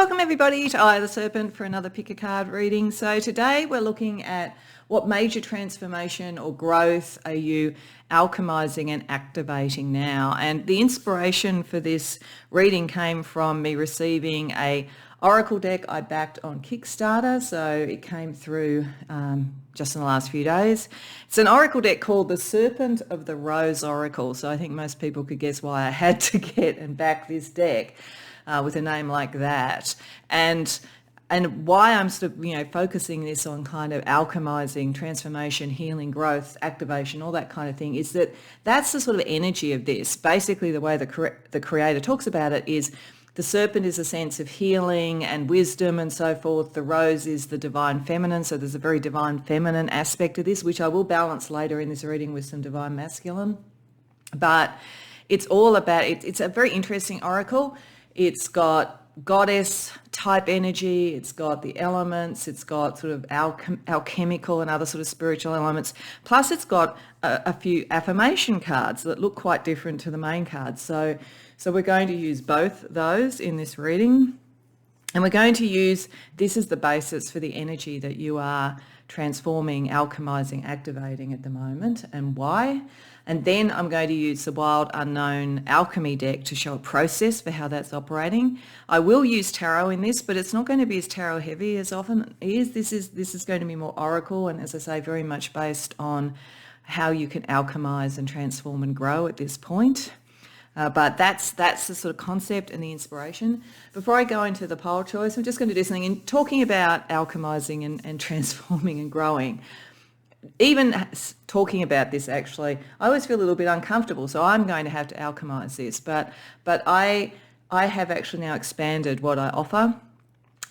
Welcome everybody to Eye of the Serpent for another pick a card reading. So today we're looking at what major transformation or growth are you alchemizing and activating now. And the inspiration for this reading came from me receiving a oracle deck I backed on Kickstarter. So it came through just in the last few days. It's an oracle deck called the Serpent of the Rose Oracle. So I think most people could guess why I had to get and back this deck. With a name like that, and why I'm sort of focusing this on kind of alchemizing, transformation, healing, growth, activation, all that kind of thing, is that that's the sort of energy of this. Basically, the way the creator talks about it is the serpent is a sense of healing and wisdom and so forth. The rose is the divine feminine, so there's a very divine feminine aspect of this, which I will balance later in this reading with some divine masculine. But it's all about it's a very interesting oracle. It's got goddess type energy, it's got the elements, it's got sort of alchemical and other sort of spiritual elements. Plus it's got a few affirmation cards that look quite different to the main cards. So we're going to use both those in this reading. And we're going to use this as the basis for the energy that you are transforming, alchemizing, activating at the moment, and why. And then I'm going to use the Wild Unknown Alchemy deck to show a process for how that's operating. I will use tarot in this, but it's not going to be as tarot heavy as often is. This is going to be more oracle, and as I say, very much based on how you can alchemize and transform and grow at this point. But that's the sort of concept and the inspiration. Before I go into the pole choice, I'm just going to do something in talking about alchemizing and transforming and growing. Even talking about this, actually, I always feel a little bit uncomfortable, so I'm going to have to alchemize this. But I have actually now expanded what I offer.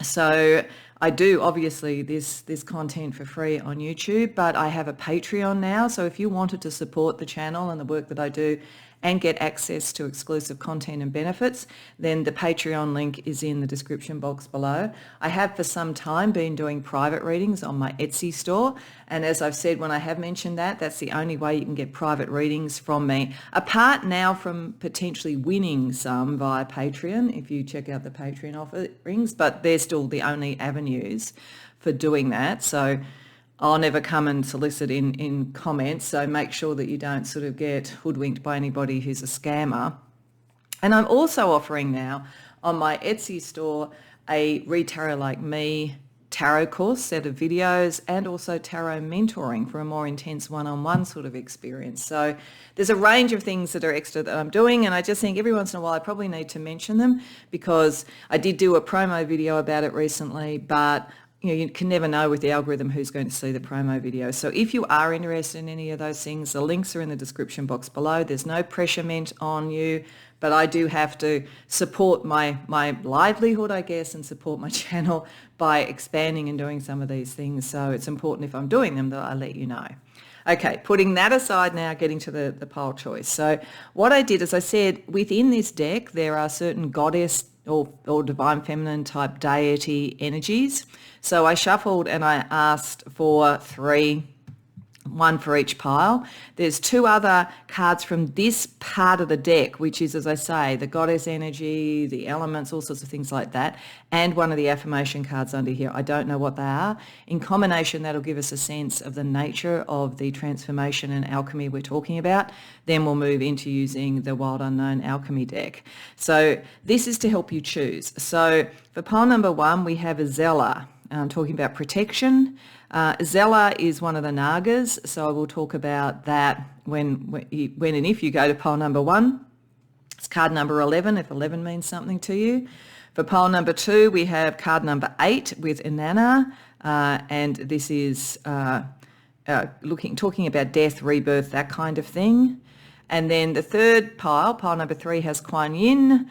So I do obviously this content for free on YouTube, but I have a Patreon now. So if you wanted to support the channel and the work that I do and get access to exclusive content and benefits, then the Patreon link is in the description box below. I have for some time been doing private readings on my Etsy store. And as I've said when I have mentioned that, that's the only way you can get private readings from me. Apart now from potentially winning some via Patreon, if you check out the Patreon offerings, but they're still the only avenues for doing that. So I'll never come and solicit in comments, so make sure that you don't sort of get hoodwinked by anybody who's a scammer. And I'm also offering now on my Etsy store a Read Tarot Like Me tarot course set of videos and also tarot mentoring for a more intense one-on-one sort of experience. So there's a range of things that are extra that I'm doing, and I just think every once in a while I probably need to mention them because I did do a promo video about it recently, but you can never know with the algorithm who's going to see the promo video. So if you are interested in any of those things, the links are in the description box below. There's no pressure meant on you, but I do have to support my livelihood, I guess, and support my channel by expanding and doing some of these things. So it's important if I'm doing them that I let you know. Okay, putting that aside now, getting to the pole choice. So what I did, as I said, within this deck, there are certain goddess or divine feminine type deity energies. So I shuffled and I asked for three, one for each pile. There's two other cards from this part of the deck, which is, as I say, the goddess energy, the elements, all sorts of things like that, and one of the affirmation cards under here. I don't know what they are. In combination, that'll give us a sense of the nature of the transformation and alchemy we're talking about. Then we'll move into using the Wild Unknown Alchemy deck. So this is to help you choose. So for pile number one, we have a Zella. Talking about protection. Zella is one of the Nagas, so I will talk about that when and if you go to pile number one. It's card number 11, if 11 means something to you. For pile number two, we have card number 8 with Inanna, and this is talking about death, rebirth, that kind of thing. And then the third pile number 3, has Kuan Yin.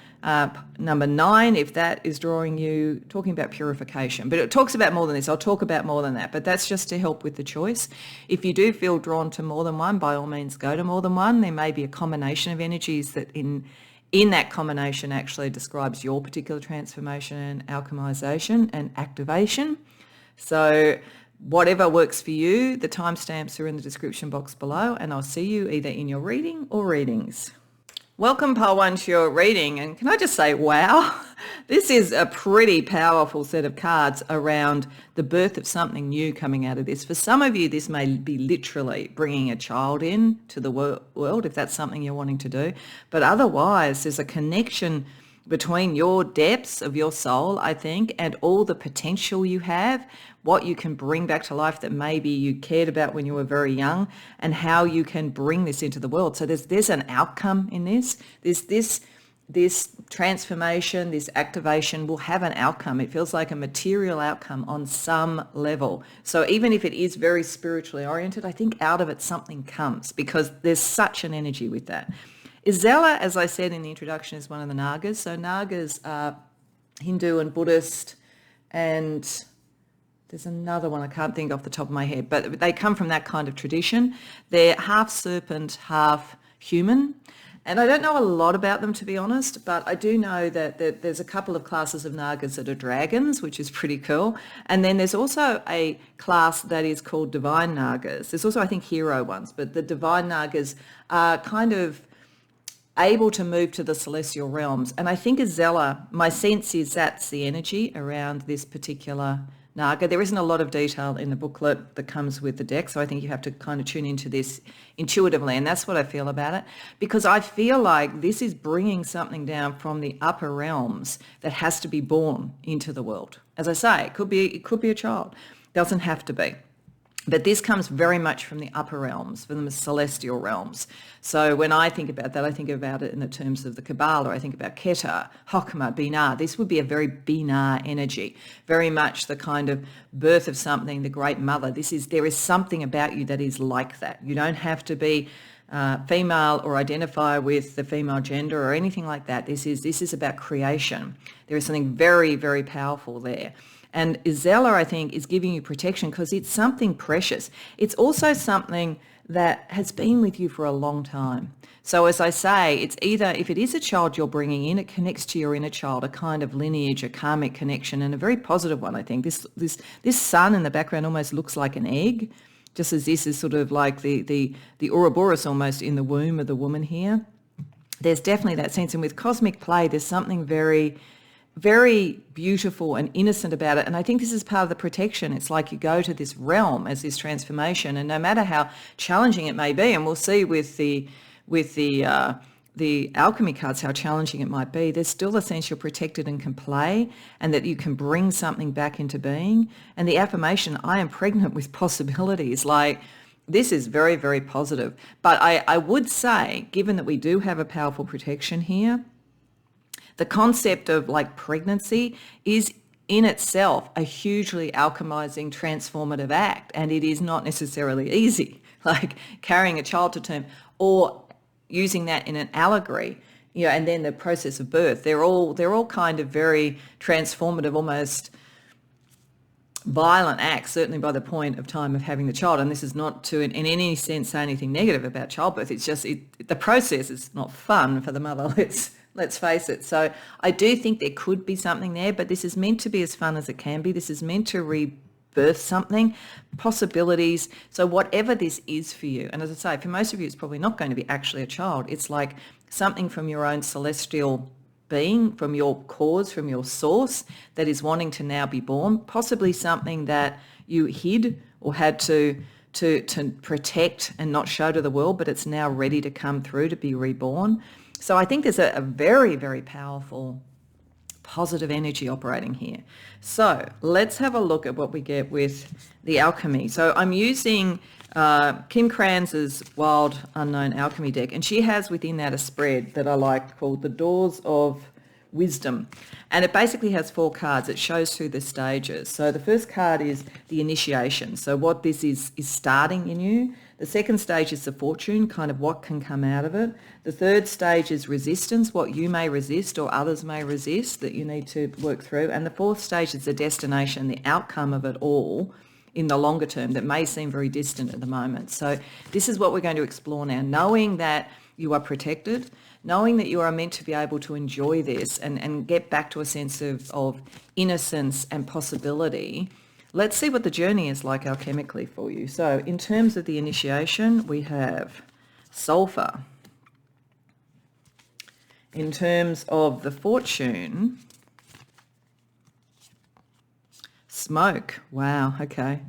Number 9, if that is drawing you, talking about purification. But it talks about more than this. I'll talk about more than that. But that's just to help with the choice. If you do feel drawn to more than one, by all means go to more than one. There may be a combination of energies that in that combination actually describes your particular transformation and alchemization and activation. So whatever works for you, the timestamps are in the description box below, and I'll see you either in your reading or readings. Welcome, Pile One, to your reading. And can I just say, wow, this is a pretty powerful set of cards around the birth of something new coming out of this. For some of you, this may be literally bringing a child in to the world, if that's something you're wanting to do. But otherwise, there's a connection between your depths of your soul, I think, and all the potential you have, what you can bring back to life that maybe you cared about when you were very young, and how you can bring this into the world. So there's an outcome in this. This transformation, this activation will have an outcome. It feels like a material outcome on some level. So even if it is very spiritually oriented, I think out of it something comes, because there's such an energy with that. Izella, as I said in the introduction, is one of the Nagas. So Nagas are Hindu and Buddhist, and there's another one I can't think off the top of my head, but they come from that kind of tradition. They're half serpent, half human. And I don't know a lot about them, to be honest, but I do know that there's a couple of classes of Nagas that are dragons, which is pretty cool. And then there's also a class that is called divine Nagas. There's also, I think, hero ones, but the divine Nagas are kind of able to move to the celestial realms. And I think Izella, my sense is that's the energy around this particular Naga. There isn't a lot of detail in the booklet that comes with the deck, so I think you have to kind of tune into this intuitively, and that's what I feel about it, because I feel like this is bringing something down from the upper realms that has to be born into the world. As I say, it could be a child. Doesn't have to be. But this comes very much from the upper realms, from the celestial realms. So when I think about that, I think about it in the terms of the Kabbalah. I think about Keter, Chokmah, Binah. This would be a very Binah energy, very much the kind of birth of something, the great mother. There is something about you that is like that. You don't have to be female or identify with the female gender or anything like that. This is about creation. There is something very, very powerful there. And Izella, I think, is giving you protection because it's something precious. It's also something that has been with you for a long time. So as I say, it's either, if it is a child you're bringing in, it connects to your inner child, a kind of lineage, a karmic connection, and a very positive one, I think. This sun in the background almost looks like an egg, just as this is sort of like the Ouroboros almost in the womb of the woman here. There's definitely that sense. And with cosmic play, there's something very, very beautiful and innocent about it. And I think this is part of the protection. It's like you go to this realm as this transformation, and no matter how challenging it may be, and we'll see with the alchemy cards how challenging it might be, there's still a sense you're protected and can play, and that you can bring something back into being. And the affirmation, I am pregnant with possibilities, like this is very, very positive. But I would say, given that we do have a powerful protection here, the concept of like pregnancy is in itself a hugely alchemizing, transformative act, and it is not necessarily easy, like carrying a child to term or using that in an allegory, and then the process of birth. They're all kind of very transformative, almost violent acts, certainly by the point of time of having the child. And this is not to in any sense say anything negative about childbirth. It's just the process is not fun for the mother. Let's face it. So I do think there could be something there, but this is meant to be as fun as it can be. This is meant to rebirth something, possibilities. So whatever this is for you, and as I say, for most of you, it's probably not going to be actually a child. It's like something from your own celestial being, from your cause, from your source, that is wanting to now be born, possibly something that you hid or had to protect and not show to the world, but it's now ready to come through to be reborn. So I think there's a very, very powerful positive energy operating here. So let's have a look at what we get with the alchemy. So I'm using Kim Kranz's Wild Unknown Alchemy deck, and she has within that a spread that I like called the Doors of Wisdom. And it basically has 4 cards. It shows through the stages. So the first card is the initiation. So what this is starting in you. The second stage is the fortune, kind of what can come out of it. The third stage is resistance, what you may resist or others may resist that you need to work through. And the fourth stage is the destination, the outcome of it all in the longer term that may seem very distant at the moment. So this is what we're going to explore now, knowing that you are protected, knowing that you are meant to be able to enjoy this and get back to a sense of innocence and possibility. Let's see what the journey is like alchemically for you. So in terms of the initiation, we have sulfur, In terms of the fortune, smoke. Wow, okay.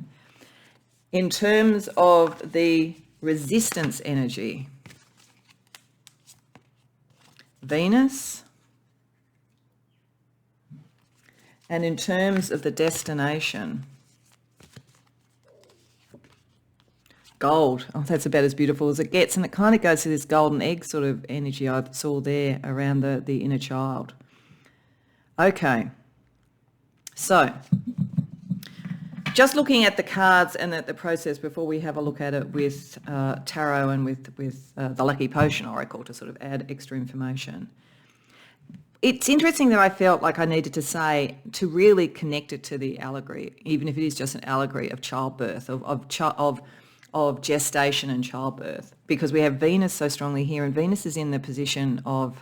In terms of the resistance energy, Venus. And in terms of the destination, gold. Oh, that's about as beautiful as it gets. And it kind of goes to this golden egg sort of energy I saw there around the inner child. Okay. So just looking at the cards and at the process before we have a look at it with tarot and with the Lucky Potion Oracle to sort of add extra information. It's interesting that I felt like I needed to say, to really connect it to the allegory, even if it is just an allegory of childbirth, of gestation and childbirth, because we have Venus so strongly here, and Venus is in the position of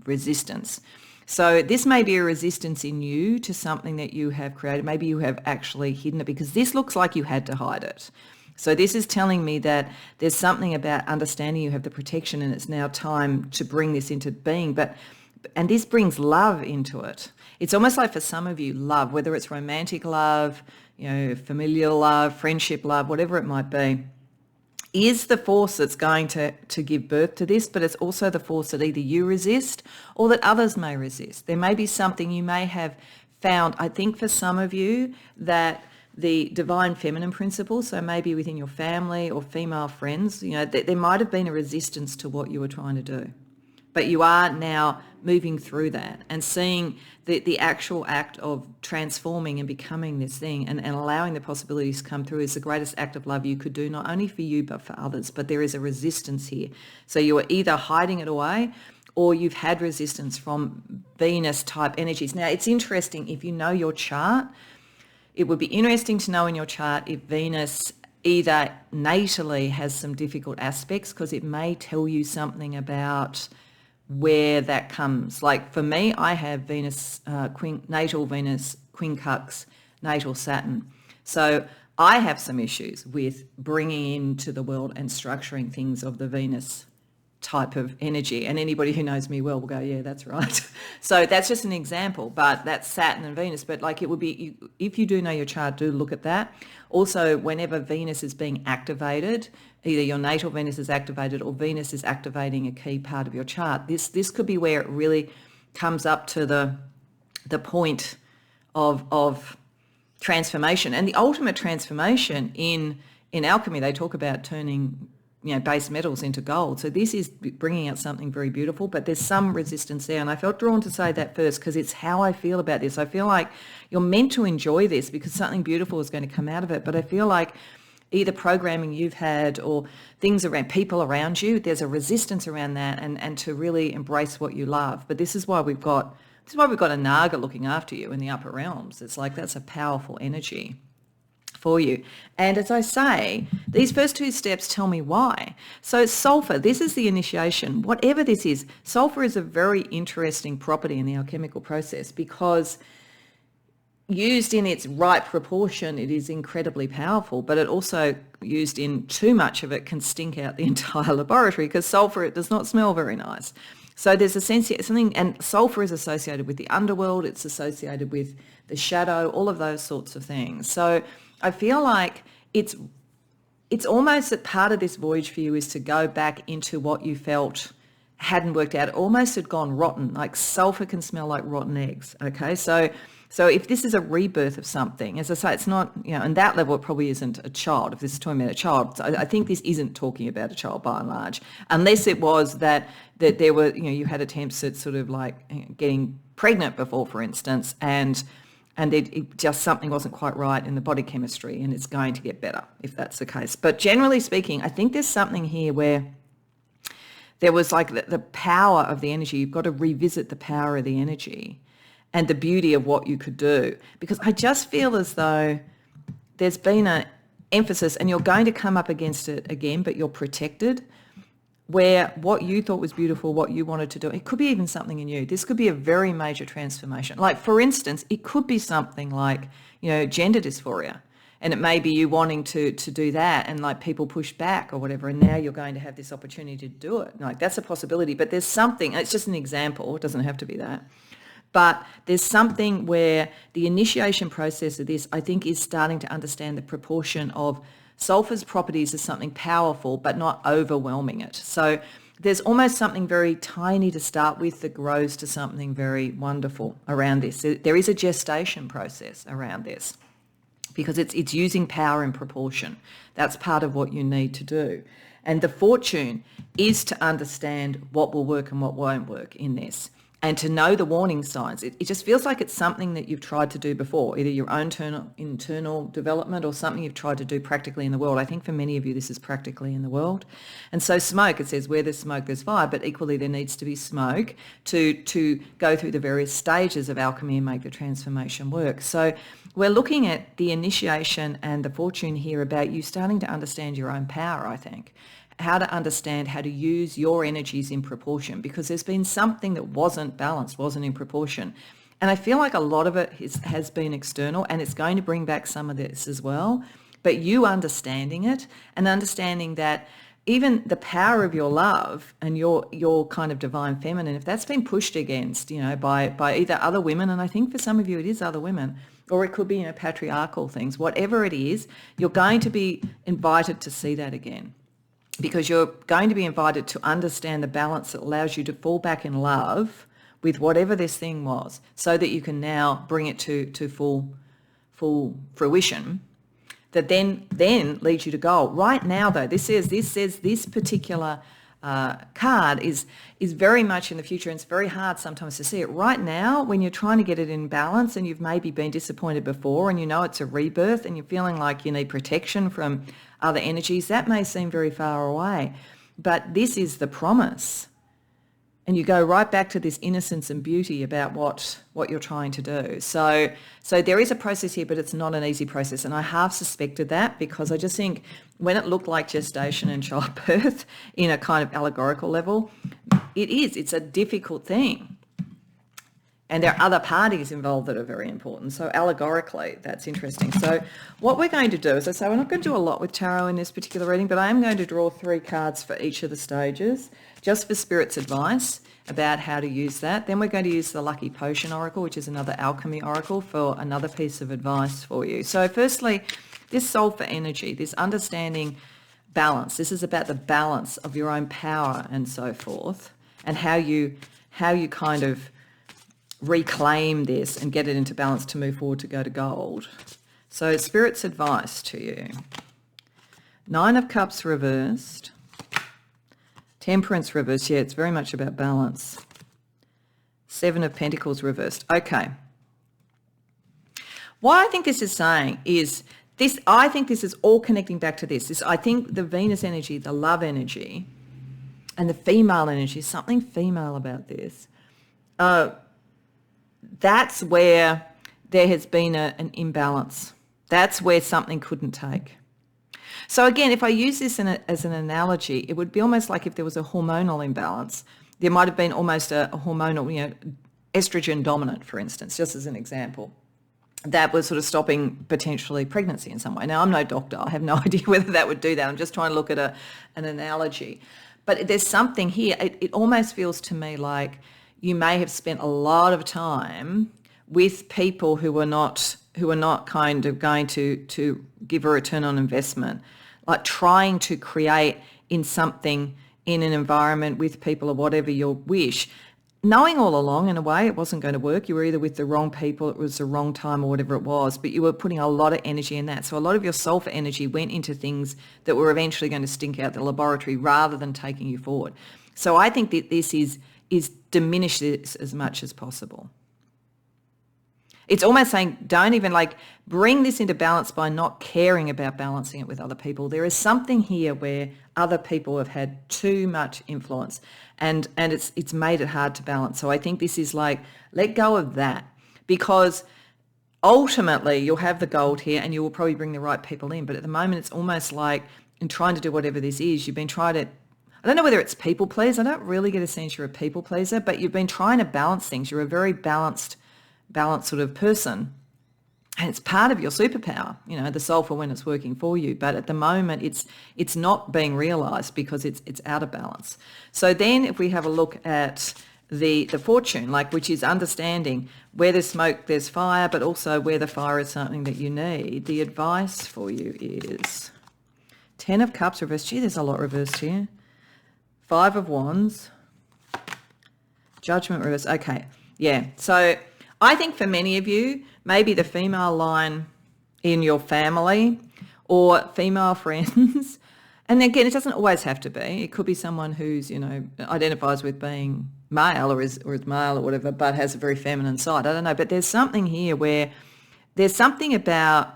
resistance. So this may be a resistance in you to something that you have created. Maybe you have actually hidden it, because this looks like you had to hide it. So this is telling me that there's something about understanding you have the protection, and it's now time to bring this into being. And this brings love into it. It's almost like for some of you, love, whether it's romantic love, familial love, friendship love, whatever it might be, is the force that's going to give birth to this, but it's also the force that either you resist or that others may resist. There may be something you may have found, I think for some of you, that the divine feminine principle, so maybe within your family or female friends, there might have been a resistance to what you were trying to do. But you are now moving through that and seeing the actual act of transforming and becoming this thing and allowing the possibilities to come through is the greatest act of love you could do, not only for you but for others. But there is a resistance here. So you are either hiding it away or you've had resistance from Venus type energies. Now, it's interesting, if you know your chart, it would be interesting to know in your chart if Venus either natally has some difficult aspects, because it may tell you something about where that comes. Like for me, I have Venus, natal Venus, quincux, natal Saturn. So I have some issues with bringing into the world and structuring things of the Venus type of energy. And anybody who knows me well will go, yeah, that's right. So that's just an example, but that's Saturn and Venus. But like it would be, if you do know your chart, do look at that. Also, whenever Venus is being activated, either your natal Venus is activated or Venus is activating a key part of your chart, this could be where it really comes up to the point of transformation. And the ultimate transformation in alchemy, they talk about turning base metals into gold. So this is bringing out something very beautiful, but there's some resistance there. And I felt drawn to say that first because it's how I feel about this. I feel like you're meant to enjoy this because something beautiful is going to come out of it. But I feel like either programming you've had or things around people around you, there's a resistance around that and to really embrace what you love. But this is why we've got a Naga looking after you in the upper realms. It's like that's a powerful energy for you. And as I say, these first two steps tell me why. So sulfur, this is the initiation. Whatever this is, sulfur is a very interesting property in the alchemical process because used in its right proportion, it is incredibly powerful, but it also used in too much of it can stink out the entire laboratory because sulfur, it does not smell very nice. So there's a sense something, and sulfur is associated with the underworld, it's associated with the shadow, all of those sorts of things. So I feel like it's almost that part of this voyage for you is to go back into what you felt hadn't worked out. It almost had gone rotten, like sulfur can smell like rotten eggs, okay? So if this is a rebirth of something, as I say, it's not, on that level, it probably isn't a child. If this is talking about a child, I think this isn't talking about a child by and large, unless it was that there were, you had attempts at sort of like getting pregnant before, for instance, and it just something wasn't quite right in the body chemistry, and it's going to get better if that's the case. But generally speaking, I think there's something here where there was like the power of the energy. You've got to revisit the power of the energy and the beauty of what you could do, because I just feel as though there's been an emphasis, and you're going to come up against it again, but you're protected, where what you thought was beautiful, what you wanted to do, it could be even something in you. This could be a very major transformation. Like, for instance, it could be something like, gender dysphoria. And it may be you wanting to do that and like people push back or whatever, and now you're going to have this opportunity to do it. Like that's a possibility, but there's something, it's just an example, it doesn't have to be that. But there's something where the initiation process of this, I think, is starting to understand the proportion of sulphur's properties as something powerful, but not overwhelming it. So there's almost something very tiny to start with that grows to something very wonderful around this. There is a gestation process around this because it's using power in proportion. That's part of what you need to do. And the fortune is to understand what will work and what won't work in this, and to know the warning signs. It just feels like it's something that you've tried to do before, either your own internal development or something you've tried to do practically in the world. I think for many of you, this is practically in the world. And so smoke, it says where there's smoke, there's fire, but equally there needs to be smoke to go through the various stages of alchemy and make the transformation work. So we're looking at the initiation and the fortune here about you starting to understand your own power, I think. How to understand how to use your energies in proportion, because there's been something that wasn't balanced, wasn't in proportion. And I feel like a lot of it has been external, and it's going to bring back some of this as well. But you understanding it and understanding that even the power of your love and your kind of divine feminine, if that's been pushed against, by either other women, and I think for some of you it is other women, or it could be, patriarchal things, whatever it is, you're going to be invited to see that again. Because you're going to be invited to understand the balance that allows you to fall back in love with whatever this thing was, so that you can now bring it to full fruition, that then leads you to goal. Right now, though, this says this particular card is very much in the future, and it's very hard sometimes to see it. Right now, when you're trying to get it in balance and you've maybe been disappointed before and it's a rebirth and you're feeling like you need protection from other energies, that may seem very far away. But this is the promise. And you go right back to this innocence and beauty about what you're trying to do. So there is a process here, but it's not an easy process. And I half suspected that, because I just think when it looked like gestation and childbirth in a kind of allegorical level, it's a difficult thing. And there are other parties involved that are very important. So allegorically, that's interesting. So what we're going to do is, I say, we're not going to do a lot with tarot in this particular reading, but I am going to draw 3 cards for each of the stages, just for Spirit's advice about how to use that. Then we're going to use the Lucky Potion Oracle, which is another alchemy oracle, for another piece of advice for you. So firstly, this sulphur energy, this understanding balance. This is about the balance of your own power and so forth, and how you kind of reclaim this and get it into balance to move forward, to go to gold. So Spirit's advice to you: 9 of Cups reversed, Temperance reversed. Yeah, it's very much about balance. 7 of Pentacles reversed. Okay. What I think this is saying is this. I think this is all connecting back to this. I think the Venus energy, the love energy, and the female energy, something female about this. That's where there has been an imbalance. That's where something couldn't take. So again, if I use this as an analogy, it would be almost like if there was a hormonal imbalance. There might have been almost a hormonal, estrogen dominant, for instance, just as an example, that was sort of stopping potentially pregnancy in some way. Now, I'm no doctor. I have no idea whether that would do that. I'm just trying to look at an analogy. But there's something here. It almost feels to me like you may have spent a lot of time with people who are not kind of going to give a return on investment, like trying to create in something, in an environment with people or whatever your wish, knowing all along in a way it wasn't going to work. You were either with the wrong people, it was the wrong time or whatever it was, but you were putting a lot of energy in that. So a lot of your sulfur energy went into things that were eventually going to stink out the laboratory rather than taking you forward. So I think that this is diminish this as much as possible. It's almost saying don't even bring this into balance by not caring about balancing it with other people. There is something here where other people have had too much influence and it's made it hard to balance. So I think this is let go of that, because ultimately you'll have the gold here and you will probably bring the right people in. But at the moment it's almost like in trying to do whatever this is, you've been trying to, I don't know whether it's people please. I don't really get a sense you're a people pleaser, but you've been trying to balance things. You're a very balanced sort of person. And it's part of your superpower, the sulfur when it's working for you. But at the moment, it's not being realised because it's out of balance. So then if we have a look at the fortune, which is understanding where there's smoke, there's fire, but also where the fire is something that you need. The advice for you is 10 of Cups reversed. Gee, there's a lot reversed here. 5 of Wands. Judgment reversed. Okay, yeah. So I think for many of you, maybe the female line in your family or female friends, and again, it doesn't always have to be. It could be someone who's, identifies with being male or is male or whatever, but has a very feminine side. I don't know, but there's something here where there's something about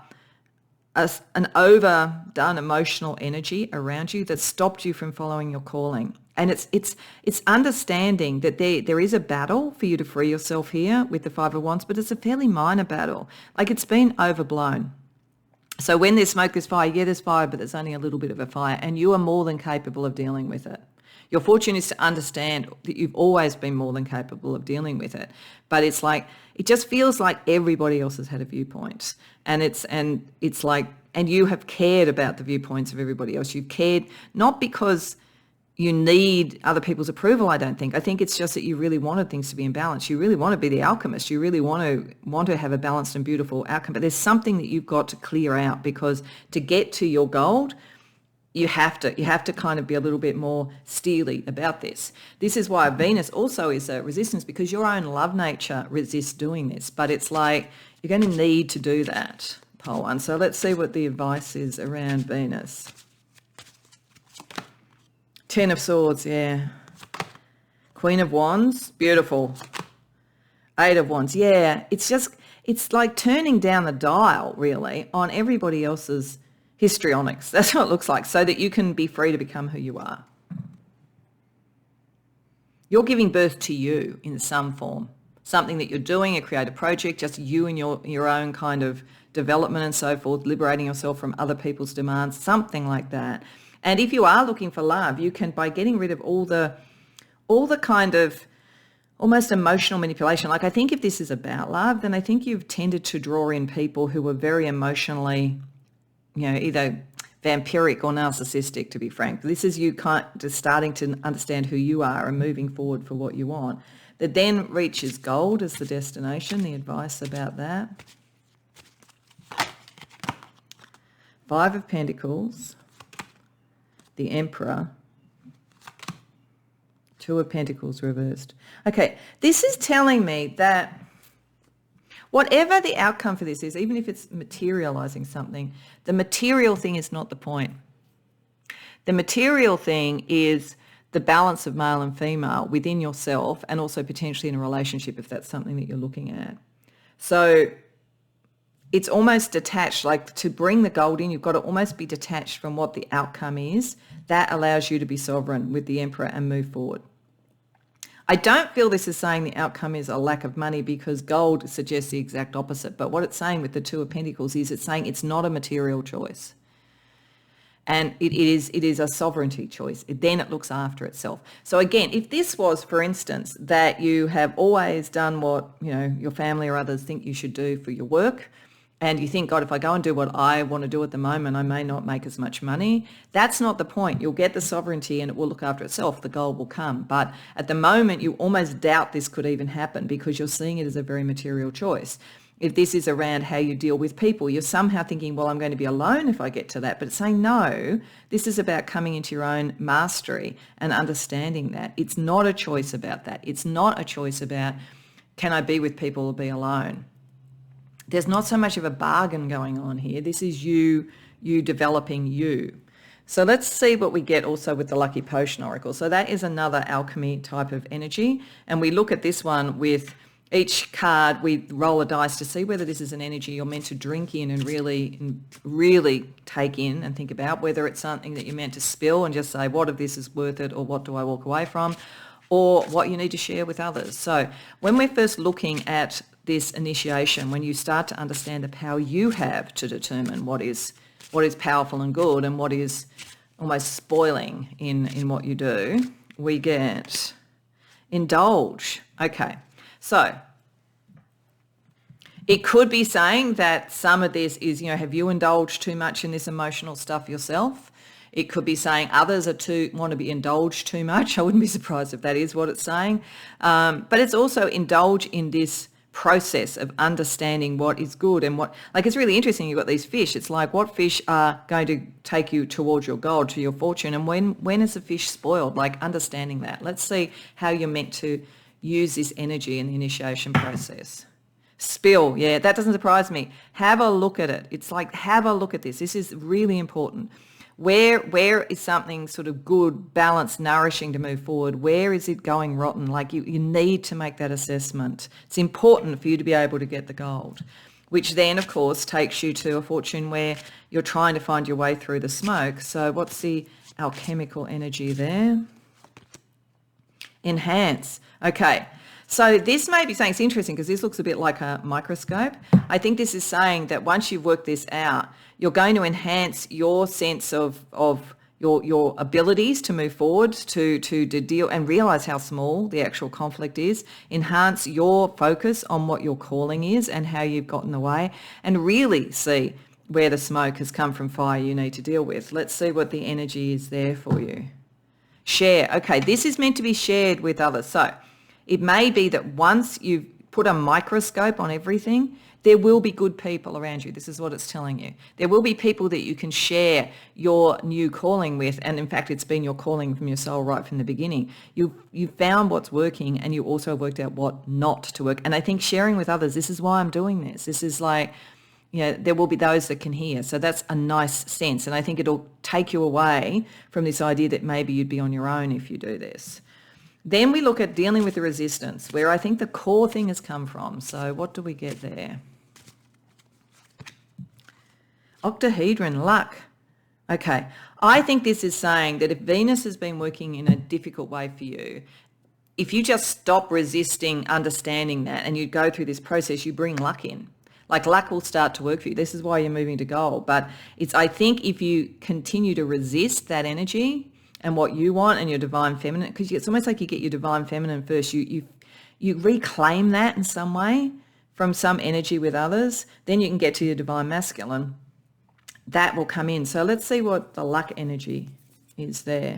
an overdone emotional energy around you that stopped you from following your calling. And it's understanding that there is a battle for you to free yourself here with the 5 of Wands, but it's a fairly minor battle. It's been overblown. So when there's smoke, there's fire. Yeah, there's fire, but there's only a little bit of a fire, and you are more than capable of dealing with it. Your fortune is to understand that you've always been more than capable of dealing with it. But it just feels like everybody else has had a viewpoint. And you have cared about the viewpoints of everybody else. You've cared not because you need other people's approval, I don't think. I think it's just that you really wanted things to be in balance. You really want to be the alchemist. You really want to have a balanced and beautiful outcome. But there's something that you've got to clear out, because to get to your gold, you have to kind of be a little bit more steely about this. This is why Venus also is a resistance, because your own love nature resists doing this. But it's like you're going to need to do that, pole one. So let's see what the advice is around Venus. 10 of Swords, yeah. Queen of Wands, beautiful. 8 of Wands, yeah. It's like turning down the dial, really, on everybody else's histrionics. That's what it looks like, so that you can be free to become who you are. You're giving birth to you in some form, something that you're doing, a creative project, just you and your own kind of development and so forth, liberating yourself from other people's demands, something like that. And if you are looking for love, you can, by getting rid of all the kind of almost emotional manipulation. I think if this is about love, then I think you've tended to draw in people who are very emotionally, either vampiric or narcissistic, to be frank. This is you kind of starting to understand who you are and moving forward for what you want. That then reaches gold as the destination, the advice about that. 5 of Pentacles. The Emperor, 2 of Pentacles reversed. Okay, this is telling me that whatever the outcome for this is, even if it's materializing something, the material thing is not the point. The material thing is the balance of male and female within yourself, and also potentially in a relationship if that's something that you're looking at. So it's almost detached, to bring the gold in, you've got to almost be detached from what the outcome is. That allows you to be sovereign with the Emperor and move forward. I don't feel this is saying the outcome is a lack of money, because gold suggests the exact opposite. But what it's saying with the 2 of Pentacles is it's saying it's not a material choice. And it is a sovereignty choice. Then it looks after itself. So again, if this was, for instance, that you have always done what your family or others think you should do for your work, and you think, God, if I go and do what I want to do at the moment, I may not make as much money. That's not the point. You'll get the sovereignty and it will look after itself. The gold will come. But at the moment, you almost doubt this could even happen, because you're seeing it as a very material choice. If this is around how you deal with people, you're somehow thinking, well, I'm going to be alone if I get to that. But it's saying, no, this is about coming into your own mastery and understanding that. It's not a choice about that. It's not a choice about, can I be with people or be alone? There's not so much of a bargain going on here. This is you developing you. So let's see what we get also with the Lucky Potion Oracle. So that is another alchemy type of energy. And we look at this one with each card, we roll a dice to see whether this is an energy you're meant to drink in and really take in and think about, whether it's something that you're meant to spill and just say, what of this is worth it, or what do I walk away from, or what you need to share with others. So when we're first looking at this initiation, when you start to understand the power you have to determine what is powerful and good and what is almost spoiling in what you do, we get indulge. Okay, so It could be saying that some of this is, have you indulged too much in this emotional stuff yourself? It could be saying others want to be indulged too much. I wouldn't be surprised if that is what it's saying. But it's also indulge in this process of understanding what is good and what, like, it's really interesting. You've got these fish. It's like, what fish are going to take you towards your goal, to your fortune, and when is the fish spoiled? Like, understanding that. Let's see how you're meant to use this energy in the initiation process. Spill, yeah, that doesn't surprise me. Have a look at it. It's like, have a look at this. This is really important. Where is something sort of good, balanced, nourishing to move forward? Where is it going rotten? Like, you need to make that assessment. It's important for you to be able to get the gold, which then, of course, takes you to a fortune where you're trying to find your way through the smoke. So what's the alchemical energy there? Enhance. Okay. So this may be saying, it's interesting because this looks a bit like a microscope. I think this is saying that once you've worked this out, you're going to enhance your sense of your abilities to move forward, to deal and realize how small the actual conflict is, enhance your focus on what your calling is and how you've gotten away, and really see where the smoke has come from fire you need to deal with. Let's see what the energy is there for you. Share. Okay, this is meant to be shared with others. So it may be that once you've put a microscope on everything, there will be good people around you. This is what it's telling you. There will be people that you can share your new calling with, and in fact, it's been your calling from your soul right from the beginning. You've found what's working, and you also worked out what not to work. And I think sharing with others, this is why I'm doing this. This is like, there will be those that can hear. So that's a nice sense. And I think it'll take you away from this idea that maybe you'd be on your own if you do this. Then we look at dealing with the resistance, where I think the core thing has come from. So what do we get there? Octahedron, luck. Okay, I think this is saying that if Venus has been working in a difficult way for you, if you just stop resisting understanding that and you go through this process, you bring luck in. Like, luck will start to work for you. This is why you're moving to goal. But I think if you continue to resist that energy and what you want and your divine feminine, because it's almost like you get your divine feminine first, you reclaim that in some way from some energy with others, then you can get to your divine masculine. That will come in. So let's see what the luck energy is there.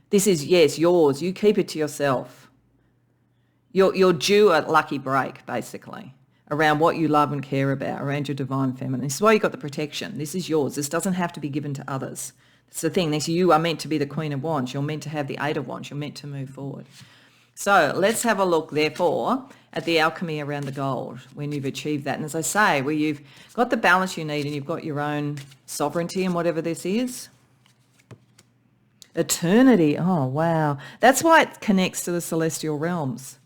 This is, yes, yours. You keep it to yourself. You're due a lucky break, basically, around what you love and care about, around your divine feminine. This is why you got the protection. This is yours. This doesn't have to be given to others. It's the thing. You are meant to be the Queen of Wands. You're meant to have the Eight of Wands. You're meant to move forward. So let's have a look, therefore, at the alchemy around the gold when you've achieved that. And as I say, where you've got the balance you need and you've got your own sovereignty in whatever this is. Eternity. Oh, wow. That's why it connects to the celestial realms.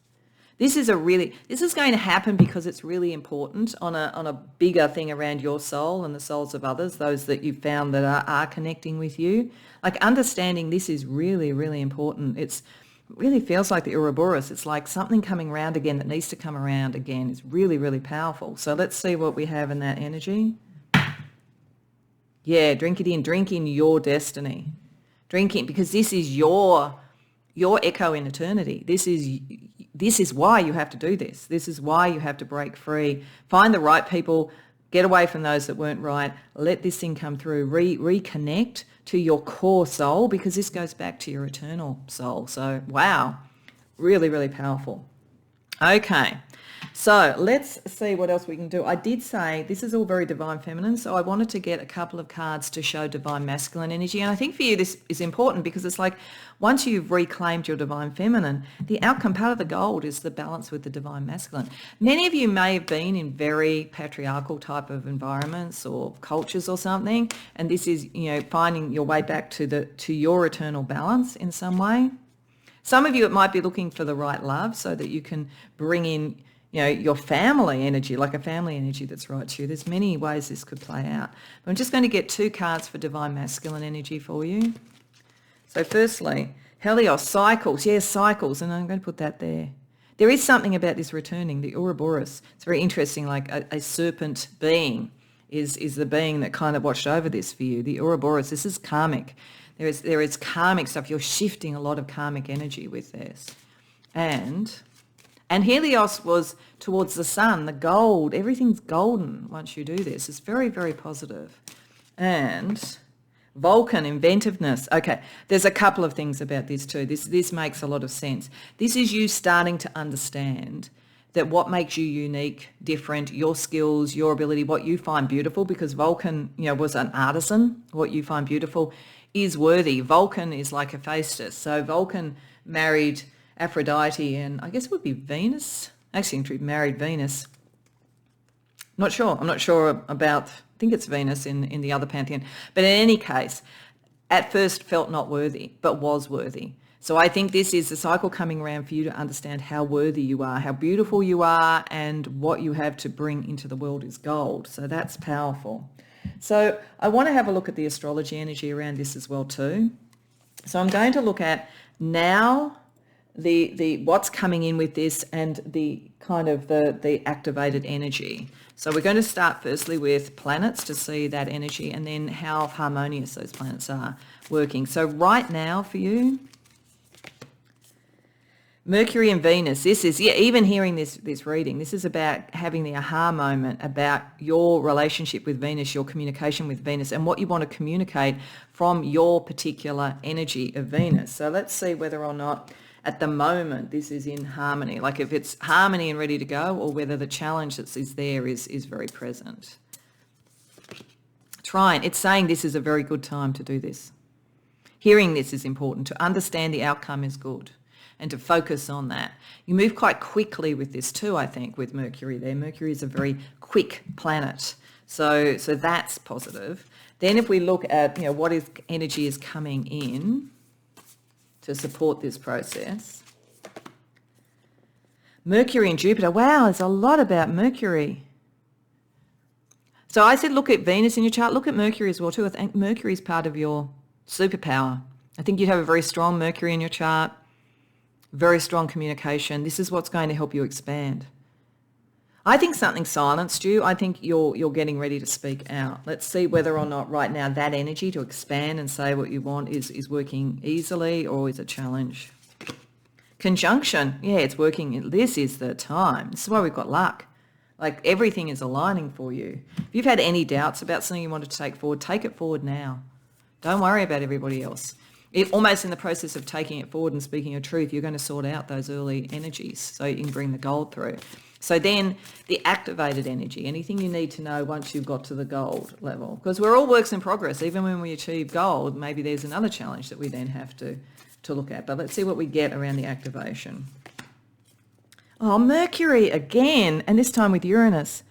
This is going to happen because it's really important on a bigger thing around your soul and the souls of others, those that you've found that are connecting with you. Like, understanding this is really, really important. It really feels like the Ouroboros. It's like something coming around again that needs to come around again. It's really, really powerful. So let's see what we have in that energy. Yeah, drink it in. Drink in your destiny. Drink in, because this is your echo in eternity. This is why you have to do this. This is why you have to break free. Find the right people. Get away from those that weren't right. Let this thing come through. Reconnect to your core soul, because this goes back to your eternal soul. So, wow, really, really powerful. Okay, so let's see what else we can do. I did say this is all very divine feminine, so I wanted to get a couple of cards to show divine masculine energy. And I think for you this is important because it's like once you've reclaimed your divine feminine, the outcome part of the gold is the balance with the divine masculine. Many of you may have been in very patriarchal type of environments or cultures or something, and this is, finding your way back to your eternal balance in some way. Some of you, it might be looking for the right love so that you can bring in, your family energy, like a family energy that's right to you. There's many ways this could play out. But I'm just going to get 2 cards for divine masculine energy for you. So firstly, Helios, cycles. Yes, cycles. And I'm going to put that there. There is something about this returning, the Ouroboros. It's very interesting, like a serpent being is the being that kind of watched over this for you. The Ouroboros, this is karmic. There is karmic stuff. You're shifting a lot of karmic energy with this. And And Helios was towards the sun, the gold. Everything's golden once you do this. It's very, very positive. And Vulcan, inventiveness. Okay, there's a couple of things about this too. This makes a lot of sense. This is you starting to understand that what makes you unique, different, your skills, your ability, what you find beautiful, because Vulcan, was an artisan. What you find beautiful is worthy. Vulcan is like Hephaestus. So Vulcan married Aphrodite, and I guess it would be Venus. Actually, married Venus. Not sure. I'm not sure about, I think it's Venus in the other pantheon. But in any case, at first felt not worthy, but was worthy. So I think this is the cycle coming around for you to understand how worthy you are, how beautiful you are, and what you have to bring into the world is gold. So that's powerful. So I want to have a look at the astrology energy around this as well too. So I'm going to look at now the what's coming in with this and the kind of the activated energy. So we're going to start firstly with planets to see that energy and then how harmonious those planets are working. So right now for you, Mercury and Venus, this is, even hearing this reading, this is about having the aha moment about your relationship with Venus, your communication with Venus, and what you want to communicate from your particular energy of Venus. So let's see whether or not at the moment this is in harmony, like if it's harmony and ready to go, or whether the challenge that is there is very present. Trine, it's saying this is a very good time to do this. Hearing this is important. To understand the outcome is good, and to focus on that. You move quite quickly with this too, I think, with Mercury there. Mercury is a very quick planet. So that's positive. Then if we look at, what is energy is coming in to support this process. Mercury and Jupiter. Wow, there's a lot about Mercury. So I said look at Venus in your chart. Look at Mercury as well too. I think Mercury is part of your superpower. I think you'd have a very strong Mercury in your chart. Very strong communication. This is what's going to help you expand. I think something silenced you. I think you're getting ready to speak out. Let's see whether or not right now that energy to expand and say what you want is working easily or is a challenge. Conjunction. Yeah, it's working. This is the time. This is why we've got luck. Like everything is aligning for you. If you've had any doubts about something you wanted to take it forward now. Don't worry about everybody else. Almost in the process of taking it forward and speaking your truth, you're going to sort out those early energies so you can bring the gold through. So then the activated energy, anything you need to know once you've got to the gold level, because we're all works in progress. Even when we achieve gold, maybe there's another challenge that we then have to look at. But let's see what we get around the activation. Oh, Mercury again, and this time with Uranus.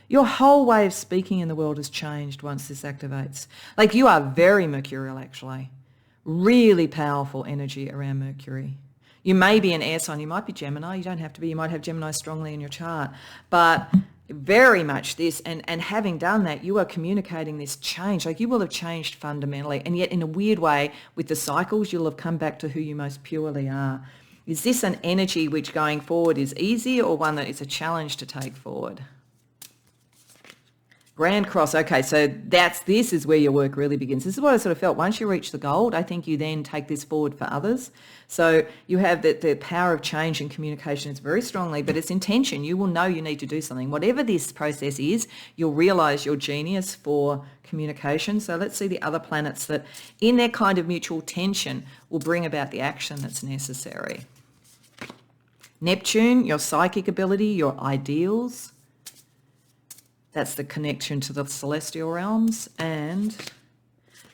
Your whole way of speaking in the world has changed once this activates. Like you are very mercurial actually. Really powerful energy around Mercury. You may be an air sign, you might be Gemini, you don't have to be, you might have Gemini strongly in your chart, but very much this, and having done that, you are communicating this change, like you will have changed fundamentally, and yet in a weird way, with the cycles, you'll have come back to who you most purely are. Is this an energy which going forward is easy or one that is a challenge to take forward? Grand Cross, okay, so this is where your work really begins. This is what I sort of felt. Once you reach the gold, I think you then take this forward for others. So you have the power of change and communication is very strongly, but it's intention. You will know you need to do something. Whatever this process is, you'll realise your genius for communication. So let's see the other planets that in their kind of mutual tension will bring about the action that's necessary. Neptune, your psychic ability, your ideals. That's the connection to the celestial realms. And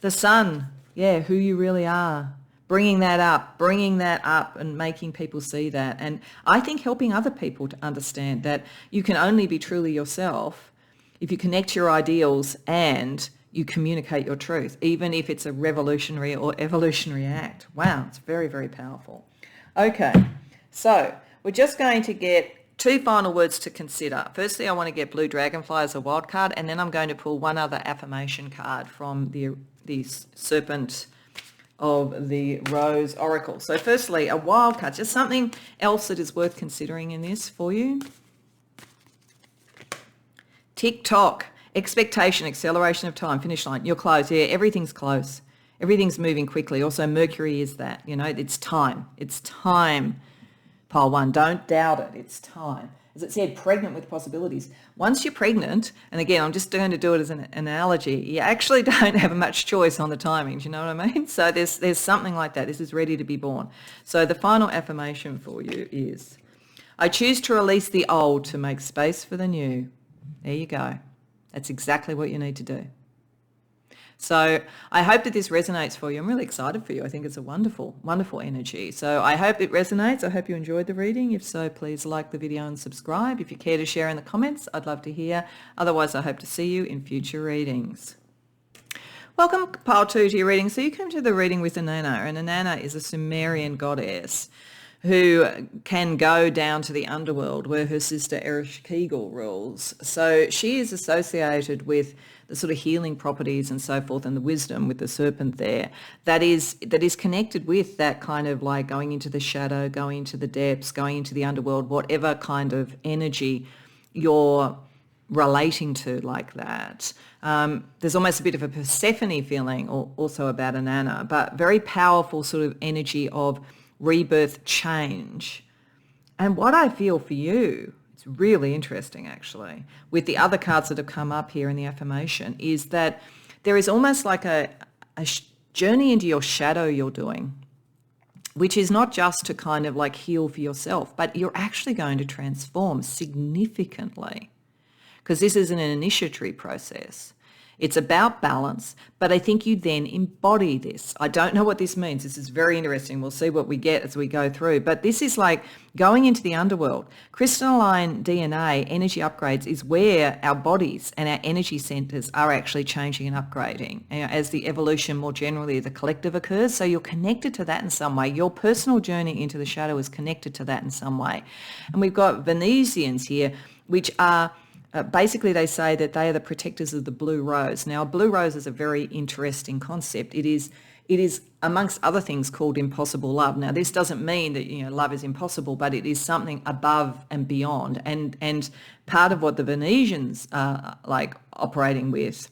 the sun, who you really are. Bringing that up and making people see that. And I think helping other people to understand that you can only be truly yourself if you connect your ideals and you communicate your truth, even if it's a revolutionary or evolutionary act. Wow, it's very, very powerful. Okay, so we're just going to get two final words to consider. Firstly, I want to get Blue Dragonfly as a wild card, and then I'm going to pull one other affirmation card from the Serpent of the Rose Oracle. So firstly, a wild card, just something else that is worth considering in this for you. Tick-tock, expectation, acceleration of time, finish line, you're close. Yeah, everything's close. Everything's moving quickly. Also, Mercury is that, it's time. It's time pile 1. Don't doubt it. It's time. As it said, pregnant with possibilities. Once you're pregnant, and again, I'm just going to do it as an analogy, you actually don't have much choice on the timing. Do you know what I mean? So there's something like that. This is ready to be born. So the final affirmation for you is, I choose to release the old to make space for the new. There you go. That's exactly what you need to do. So I hope that this resonates for you. I'm really excited for you. I think it's a wonderful, wonderful energy. So I hope it resonates. I hope you enjoyed the reading. If so, please like the video and subscribe. If you care to share in the comments, I'd love to hear. Otherwise, I hope to see you in future readings. Welcome, pile 2, to your reading. So you come to the reading with Inanna, and Inanna is a Sumerian goddess who can go down to the underworld where her sister Ereshkigal rules. So she is associated with the sort of healing properties and so forth, and the wisdom with the serpent there that is connected with that kind of like going into the shadow, going into the depths, going into the underworld, whatever kind of energy you're relating to like that. There's almost a bit of a Persephone feeling also about Inanna, but very powerful sort of energy of rebirth, change. And what I feel for you, it's really interesting actually, with the other cards that have come up here in the affirmation, is that there is almost like a journey into your shadow you're doing, which is not just to kind of like heal for yourself, but you're actually going to transform significantly, because this is an initiatory process. It's about balance, but I think you then embody this. I don't know what this means. This is very interesting. We'll see what we get as we go through. But this is like going into the underworld. Crystalline DNA, energy upgrades, is where our bodies and our energy centers are actually changing and upgrading as the evolution more generally, the collective occurs. So you're connected to that in some way. Your personal journey into the shadow is connected to that in some way. And we've got Venusians here, which are basically, they say that they are the protectors of the blue rose. Now, a blue rose is a very interesting concept. It is, amongst other things, called impossible love. Now, this doesn't mean that love is impossible, but it is something above and beyond. And part of what the Venetians are like operating with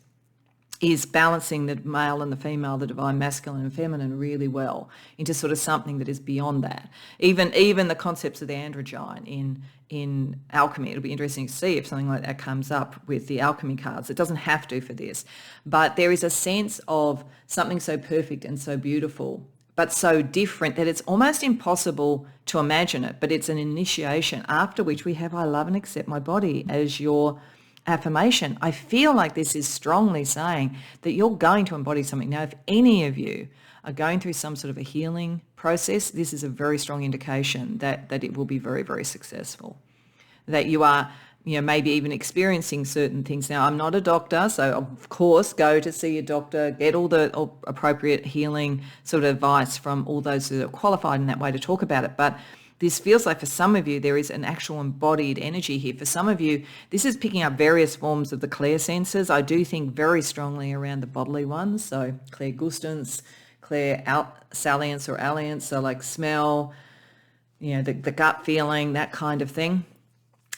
is balancing the male and the female, the divine masculine and feminine really well into sort of something that is beyond that. Even the concepts of the androgyne in alchemy, it'll be interesting to see if something like that comes up with the alchemy cards. It doesn't have to for this, but there is a sense of something so perfect and so beautiful, but so different that it's almost impossible to imagine it, but it's an initiation after which we have I love and accept my body as your affirmation. I feel like this is strongly saying that you're going to embody something. Now, if any of you are going through some sort of a healing process, this is a very strong indication that it will be very, very successful. That you are, maybe even experiencing certain things. Now, I'm not a doctor, so of course, go to see a doctor, get all the appropriate healing sort of advice from all those who are qualified in that way to talk about it. But this feels like for some of you, there is an actual embodied energy here. For some of you, this is picking up various forms of the clair senses. I do think very strongly around the bodily ones. So clair gustance, clair salience or alliance, so like smell, the gut feeling, that kind of thing.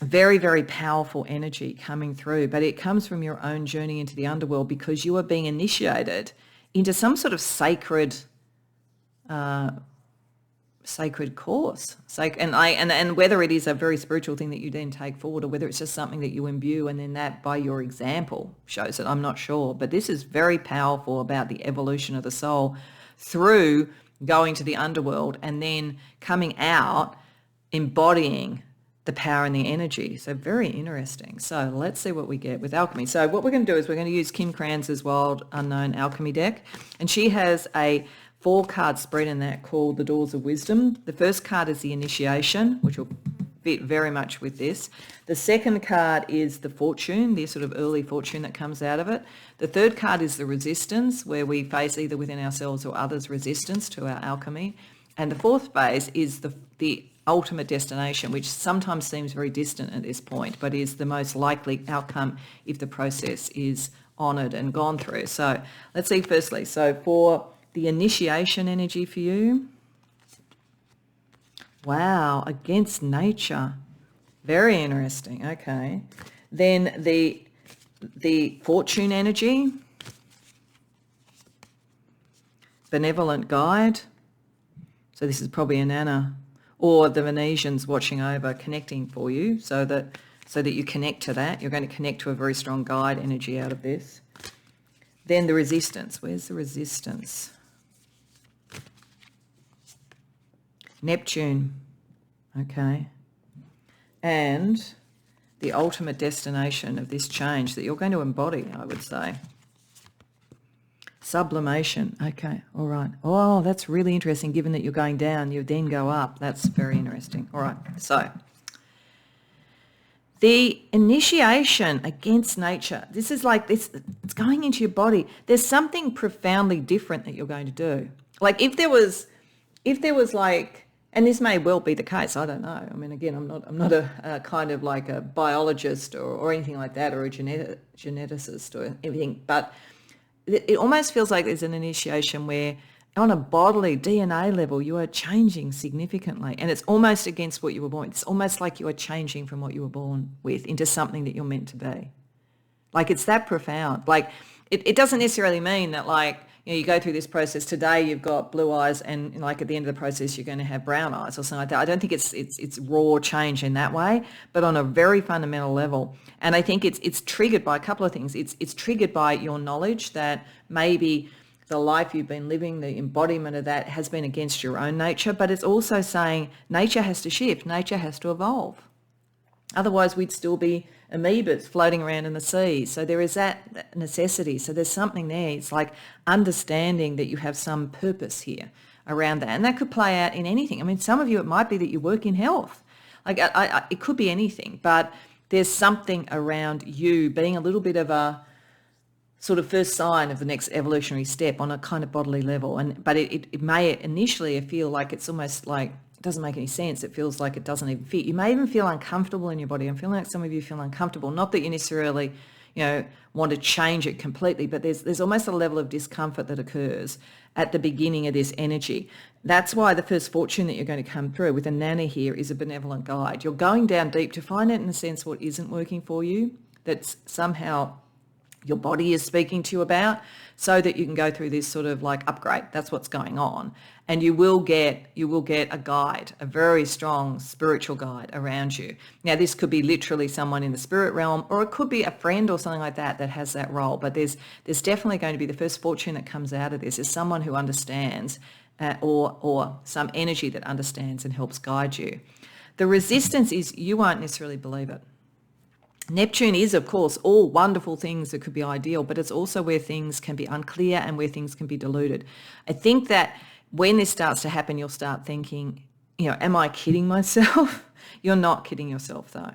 Very, very powerful energy coming through, but it comes from your own journey into the underworld because you are being initiated into some sort of sacred course, and whether it is a very spiritual thing that you then take forward or whether it's just something that you imbue and then that by your example shows it, I'm not sure. But this is very powerful about the evolution of the soul through going to the underworld and then coming out embodying the power and the energy. So very interesting. So let's see what we get with alchemy. So what we're going to do is we're going to use Kim Kranz's Wild Unknown Alchemy deck, and she has a 4-card spread in that called the Doors of Wisdom. The first card is the Initiation, which will fit very much with this. The second card is the Fortune, the sort of early fortune that comes out of it. The third card is the Resistance, where we face either within ourselves or others resistance to our alchemy. And the fourth phase is the ultimate destination, which sometimes seems very distant at this point, but is the most likely outcome if the process is honoured and gone through. So let's see firstly. So for the initiation energy for you. Wow, against nature. Very interesting. Okay. Then the fortune energy. Benevolent guide. So this is probably Inanna or the Venetians watching over, connecting for you so that you connect to that. You're going to connect to a very strong guide energy out of this. Then the resistance. Where's the resistance? Neptune. Okay. And the ultimate destination of this change that you're going to embody, I would say. Sublimation. Okay, all right. Oh, that's really interesting. Given that you're going down, you then go up. That's very interesting. All right, so the initiation against nature. This is like this. It's going into your body. There's something profoundly different that you're going to do. Like if there was like, and this may well be the case. I don't know. I mean, again, I'm not a kind of like a biologist or anything like that, or a geneticist or anything. But it almost feels like there's an initiation where, on a bodily DNA level, you are changing significantly, and it's almost against what you were born. It's almost like you are changing from what you were born with into something that you're meant to be. Like it's that profound. Like it doesn't necessarily mean that like, you know, you go through this process today, you've got blue eyes, and like at the end of the process, you're going to have brown eyes or something like that. I don't think it's raw change in that way, but on a very fundamental level. And I think it's triggered by a couple of things. It's triggered by your knowledge that maybe the life you've been living, the embodiment of that has been against your own nature, but it's also saying nature has to shift, nature has to evolve. Otherwise, we'd still be amoebas floating around in the sea. So there is that necessity. So there's something there. It's like understanding that you have some purpose here around that. And that could play out in anything. I mean, some of you, it might be that you work in health. Like it could be anything, but there's something around you being a little bit of a sort of first sign of the next evolutionary step on a kind of bodily level. But it may initially feel like it's almost like it doesn't make any sense. It feels like it doesn't even fit. You may even feel uncomfortable in your body. I'm feeling like some of you feel uncomfortable. Not that you necessarily, want to change it completely, but there's almost a level of discomfort that occurs at the beginning of this energy. That's why the first fortune that you're going to come through with a nana here is a benevolent guide. You're going down deep to find out in a sense what isn't working for you, that's somehow your body is speaking to you about, so that you can go through this sort of like upgrade. That's what's going on. And you will get a guide, a very strong spiritual guide around you. Now, this could be literally someone in the spirit realm, or it could be a friend or something like that has that role. But there's definitely going to be the first fortune that comes out of this is someone who understands or some energy that understands and helps guide you. The resistance is you won't necessarily believe it. Neptune is, of course, all wonderful things that could be ideal, but it's also where things can be unclear and where things can be diluted. I think that when this starts to happen, you'll start thinking, am I kidding myself? You're not kidding yourself, though.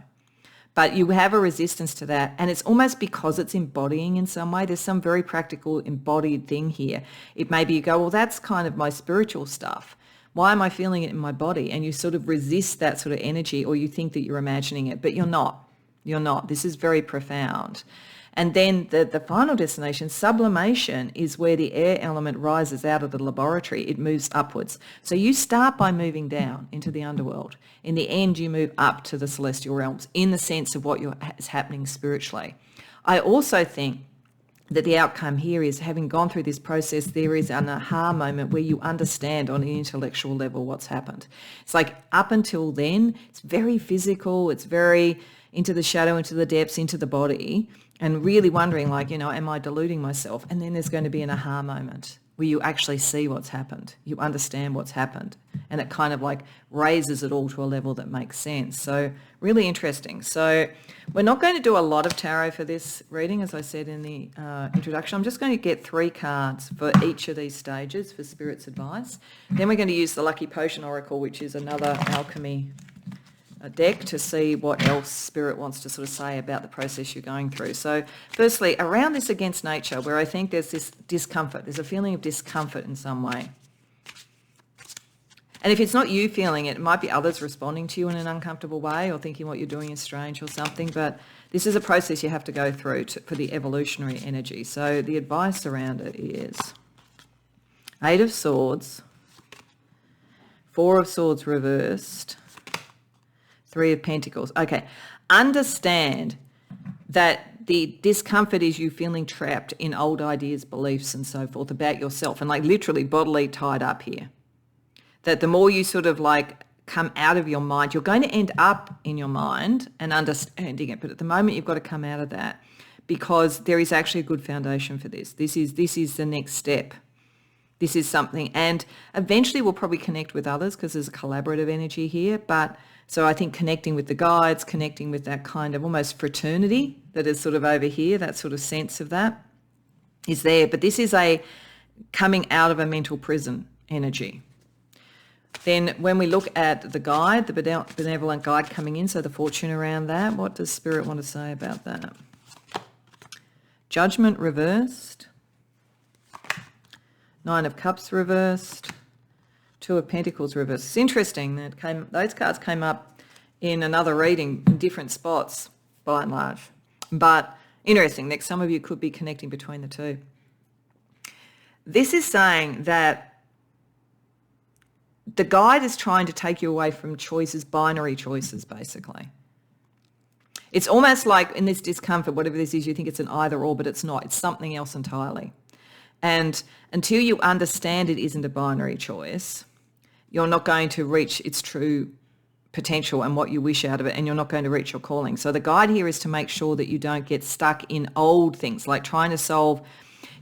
But you have a resistance to that, and it's almost because it's embodying in some way. There's some very practical embodied thing here. It may be you go, well, that's kind of my spiritual stuff. Why am I feeling it in my body? And you sort of resist that sort of energy, or you think that you're imagining it, but you're not. You're not. This is very profound. And then the final destination, sublimation, is where the air element rises out of the laboratory. It moves upwards. So you start by moving down into the underworld. In the end, you move up to the celestial realms in the sense of what is happening spiritually. I also think that the outcome here is, having gone through this process, there is an aha moment where you understand on an intellectual level what's happened. It's like up until then, it's very physical, it's very into the shadow, into the depths, into the body, and really wondering like, am I deluding myself? And then there's going to be an aha moment where you actually see what's happened. You understand what's happened. And it kind of like raises it all to a level that makes sense. So really interesting. So we're not going to do a lot of tarot for this reading, as I said in the introduction. I'm just going to get 3 cards for each of these stages for Spirit's advice. Then we're going to use the Lucky Potion Oracle, which is another alchemy deck, to see what else Spirit wants to sort of say about the process you're going through. So firstly, around this against nature, where I think there's this discomfort, there's a feeling of discomfort in some way. And if it's not you feeling it, it might be others responding to you in an uncomfortable way or thinking what you're doing is strange or something. But this is a process you have to go through for the evolutionary energy. So the advice around it is 8 of Swords, 4 of Swords reversed, 3 of Pentacles. Okay, understand that the discomfort is you feeling trapped in old ideas, beliefs and so forth about yourself, and like literally bodily tied up here. That the more you sort of like come out of your mind. You're going to end up in your mind and understanding it, but at the moment you've got to come out of that, because there is actually a good foundation for this. This is the next step. This is something, and eventually we'll probably connect with others because there's a collaborative energy here. But so I think connecting with the guides, connecting with that kind of almost fraternity that is sort of over here, that sort of sense of that is there. But this is a coming out of a mental prison energy. Then when we look at the guide, the benevolent guide coming in, so the fortune around that, what does Spirit want to say about that? Judgment reversed. 9 of Cups reversed. 2 of Pentacles reversed. It's interesting that those cards came up in another reading in different spots by and large. But interesting that some of you could be connecting between the two. This is saying that the guide is trying to take you away from choices, binary choices, basically. It's almost like in this discomfort, whatever this is, you think it's an either or, but it's not. It's something else entirely. And until you understand it isn't a binary choice, you're not going to reach its true potential and what you wish out of it, and you're not going to reach your calling. So the guide here is to make sure that you don't get stuck in old things, like trying to solve,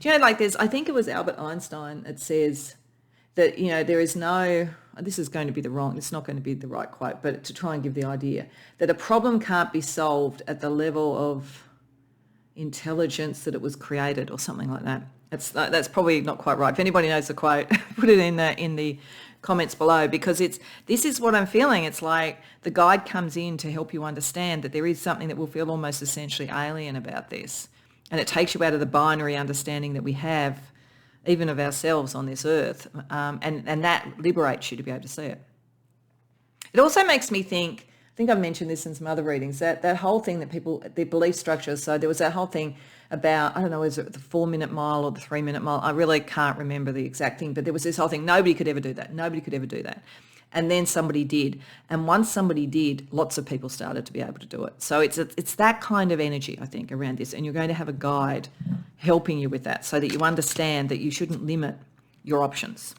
like there's, I think it was Albert Einstein that says that, there is no, this is going to be it's not going to be the right quote, but to try and give the idea that a problem can't be solved at the level of intelligence that it was created, or something like that. That's probably not quite right. If anybody knows the quote, put it in the comments below, because this is what I'm feeling. It's like the guide comes in to help you understand that there is something that will feel almost essentially alien about this. And it takes you out of the binary understanding that we have, even of ourselves on this earth. And that liberates you to be able to see it. It also makes me think, I think I've mentioned this in some other readings, that whole thing that people, their belief structures. So there was that whole thing about, I don't know, is it the 4-minute mile or the 3-minute mile? I really can't remember the exact thing, but there was this whole thing, nobody could ever do that. Nobody could ever do that. And then somebody did. And once somebody did, lots of people started to be able to do it. So it's that kind of energy, I think, around this. And you're going to have a guide helping you with that so that you understand that you shouldn't limit your options.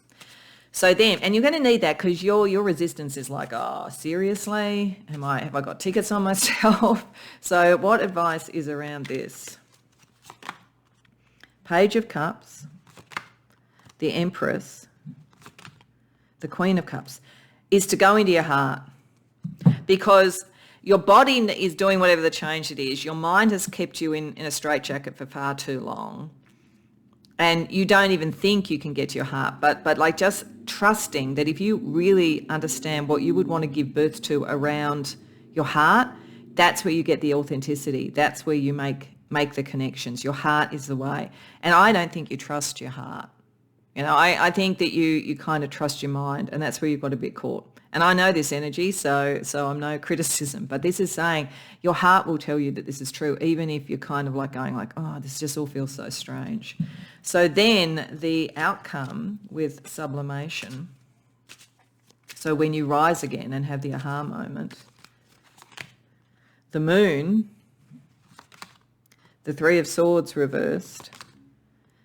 So then, and you're going to need that, because your resistance is like, oh, seriously? Have I got tickets on myself? So what advice is around this? Page of Cups, the Empress, the Queen of Cups, is to go into your heart, because your body is doing whatever the change it is. Your mind has kept you in a straitjacket for far too long, and you don't even think you can get to your heart. But like just trusting that if you really understand what you would want to give birth to around your heart, that's where you get the authenticity. That's where you make the connections. Your heart is the way. And I don't think you trust your heart. I think that you kind of trust your mind, and that's where you've got a bit caught. And I know this energy, so I'm no criticism, but this is saying your heart will tell you that this is true, even if you're kind of like going like, oh, this just all feels so strange. So then the outcome with sublimation, so when you rise again and have the aha moment, the Moon, the 3 of Swords reversed,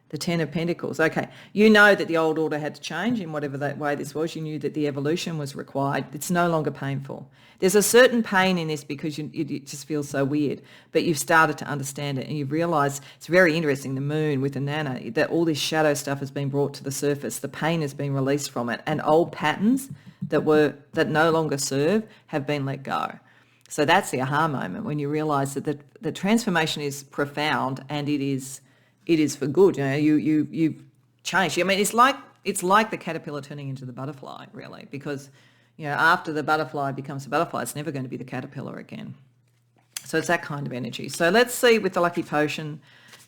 the 10 of Pentacles. Okay, you know that the old order had to change in whatever that way this was. You knew that the evolution was required. It's no longer painful. There's a certain pain in this because it just feels so weird, but you've started to understand it, and you've realised it's very interesting, the Moon with the Nana, that all this shadow stuff has been brought to the surface. The pain has been released from it, and old patterns that no longer serve have been let go. So that's the aha moment, when you realise that the transformation is profound, and it is for good. You've changed. I mean, it's like the caterpillar turning into the butterfly, really, because after the butterfly becomes a butterfly, it's never going to be the caterpillar again. So it's that kind of energy. So let's see with the Lucky Potion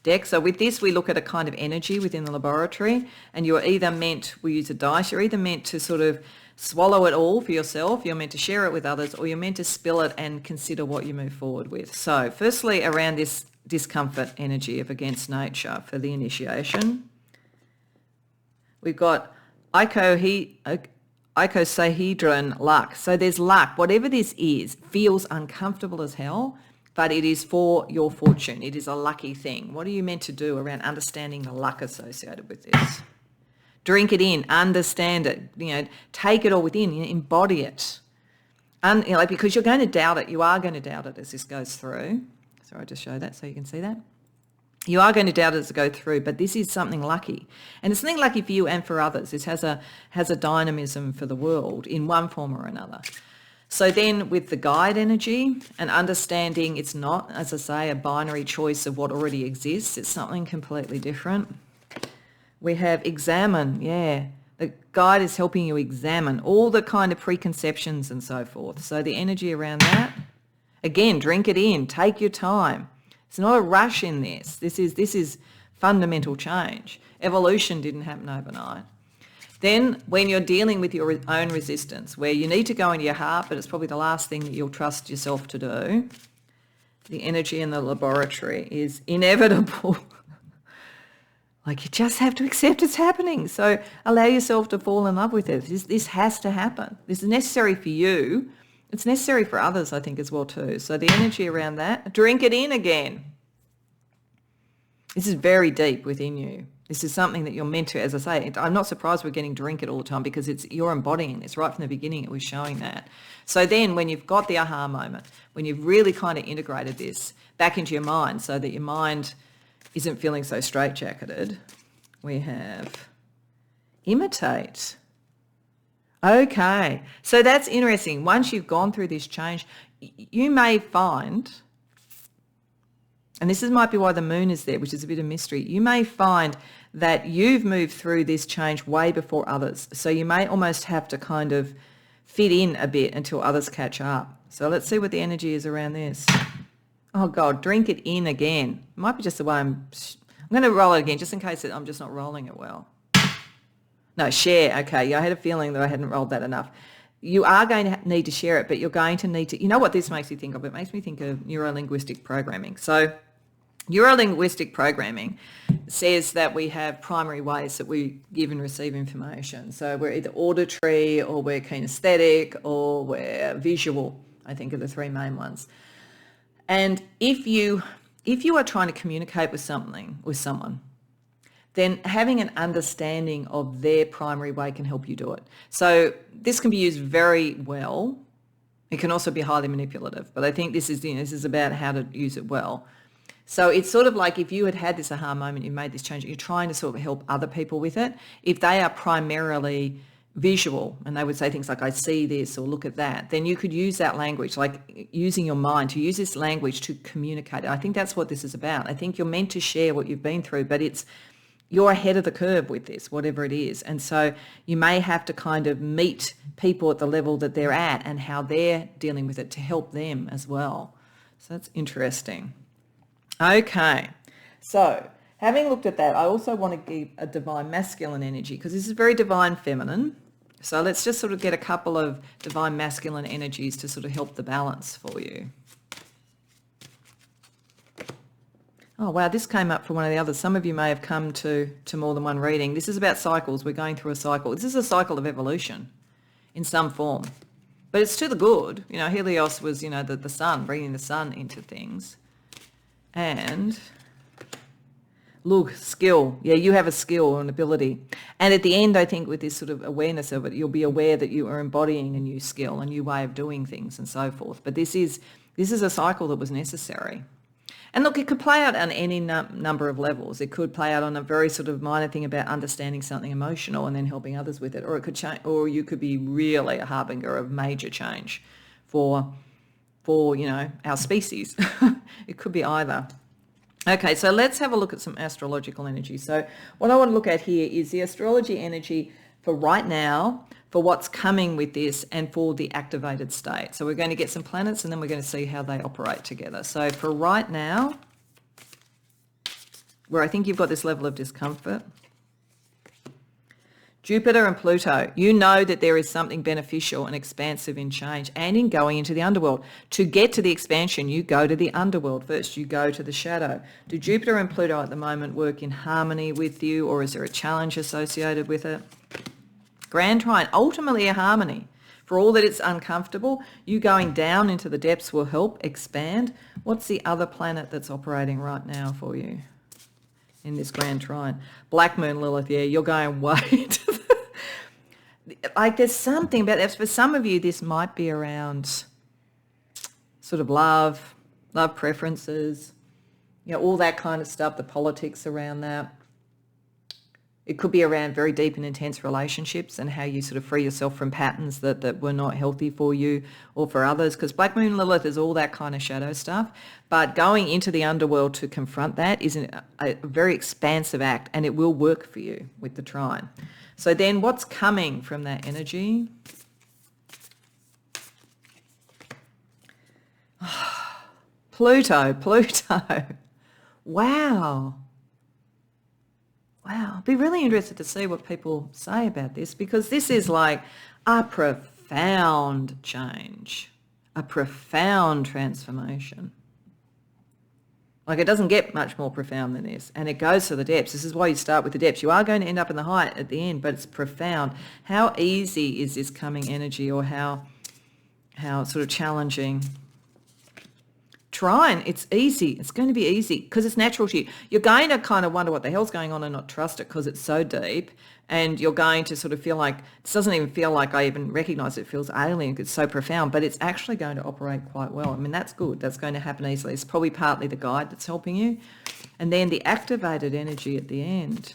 deck. So with this, we look at a kind of energy within the laboratory, and you're either meant, we use a dice, you're either meant to sort of swallow it all for yourself, you're meant to share it with others, or you're meant to spill it and consider what you move forward with. So firstly, around this discomfort energy of against nature for the initiation, we've got icosahedron luck. So there's luck. Whatever this is feels uncomfortable as hell, but it is for your fortune. It is a lucky thing. What are you meant to do around understanding the luck associated with this? Drink it in, understand it, take it all within, embody it. Because you're going to doubt it. You are going to doubt it as this goes through. Sorry, I'll just show that so you can see that. You are going to doubt it as it goes through, but this is something lucky. And it's something lucky for you and for others. This has a dynamism for the world in one form or another. So then with the guide energy and understanding it's not, as I say, a binary choice of what already exists. It's something completely different. We have examine, yeah. The guide is helping you examine all the kind of preconceptions and so forth. So the energy around that, again, drink it in, take your time. It's not a rush in this. This is fundamental change. Evolution didn't happen overnight. Then when you're dealing with your own resistance, where you need to go into your heart, but it's probably the last thing that you'll trust yourself to do, the energy in the laboratory is inevitable. You just have to accept it's happening. So allow yourself to fall in love with it. This has to happen. This is necessary for you. It's necessary for others, I think, as well too. So the energy around that, drink it in again. This is very deep within you. This is something that you're meant to, as I say, I'm not surprised we're getting drink it all the time because you're embodying this. Right from the beginning, it was showing that. So then when you've got the aha moment, when you've really kind of integrated this back into your mind so that your mind isn't feeling so straitjacketed, we have imitate. Okay, so that's interesting. Once you've gone through this change, you may find, and this might be why the moon is there, which is a bit of mystery, you may find that you've moved through this change way before others. So you may almost have to kind of fit in a bit until others catch up. So let's see what the energy is around this. Oh God, drink it in again. It might be just the way I'm going to roll it again just in case I'm just not rolling it well. No, share. Okay, yeah, I had a feeling that I hadn't rolled that enough. You are going to need to share it, but you're going to need to, you know what this makes me think of? It makes me think of neuro-linguistic programming. So neuro-linguistic programming says that we have primary ways that we give and receive information. So we're either auditory or we're kinesthetic or we're visual, I think are the three main ones. And if you are trying to communicate with someone, then having an understanding of their primary way can help you do it. So this can be used very well. It can also be highly manipulative, but I think this is about how to use it well. So it's sort of like if you had this aha moment, you made this change, you're trying to sort of help other people with it. If they are primarily visual and they would say things like, I see this or look at that, then you could use that language, like using your mind to use this language to communicate. I think that's what this is about. I think you're meant to share what you've been through, but you're ahead of the curve with this, whatever it is. And so you may have to kind of meet people at the level that they're at and how they're dealing with it to help them as well. So that's interesting. Okay, so having looked at that, I also want to give a divine masculine energy because this is very divine feminine. So let's just sort of get a couple of divine masculine energies to sort of help the balance for you. Oh, wow, this came up for one of the others. Some of you may have come to more than one reading. This is about cycles. We're going through a cycle. This is a cycle of evolution in some form. But it's to the good. Helios was, the sun, bringing the sun into things. And look, skill. Yeah, you have a skill or an ability. And at the end, I think with this sort of awareness of it, you'll be aware that you are embodying a new skill, a new way of doing things and so forth. But this is a cycle that was necessary. And look, it could play out on any number of levels. It could play out on a very sort of minor thing about understanding something emotional and then helping others with it, or it could change, or you could be really a harbinger of major change for our species. It could be either. Okay, so let's have a look at some astrological energy. So what I want to look at here is the astrology energy for right now, for what's coming with this, and for the activated state. So we're going to get some planets and then we're going to see how they operate together. So for right now, where I think you've got this level of discomfort, Jupiter and Pluto, you know that there is something beneficial and expansive in change and in going into the underworld. To get to the expansion, you go to the underworld first. You go to the shadow. Do Jupiter and Pluto at the moment work in harmony with you, or is there a challenge associated with it? Grand Trine, ultimately a harmony. For all that it's uncomfortable, you going down into the depths will help expand. What's the other planet that's operating right now for you? in this grand trine. Black moon Lilith, yeah, you're going way to like there's something about that. For some of you, this might be around sort of love preferences, all that kind of stuff, the politics around that. It could be around very deep and intense relationships and how you sort of free yourself from patterns that were not healthy for you or for others, because Black Moon Lilith is all that kind of shadow stuff. But going into the underworld to confront that is a very expansive act, and it will work for you with the trine. So then what's coming from that energy? Pluto. Wow. I'd be really interested to see what people say about this, because this is like a profound change, a profound transformation. Like it doesn't get much more profound than this, and it goes to the depths. This is why you start with the depths. You are going to end up in the height at the end, but it's profound. How easy is this coming energy, or how sort of challenging? Trine, it's easy. It's going to be easy because it's natural to you. You're going to kind of wonder what the hell's going on and not trust it because it's so deep, and you're going to sort of feel like, this doesn't even feel like I even recognise it. It feels alien. It's so profound, but it's actually going to operate quite well. I mean, that's good. That's going to happen easily. It's probably partly the guide that's helping you. And then the activated energy at the end.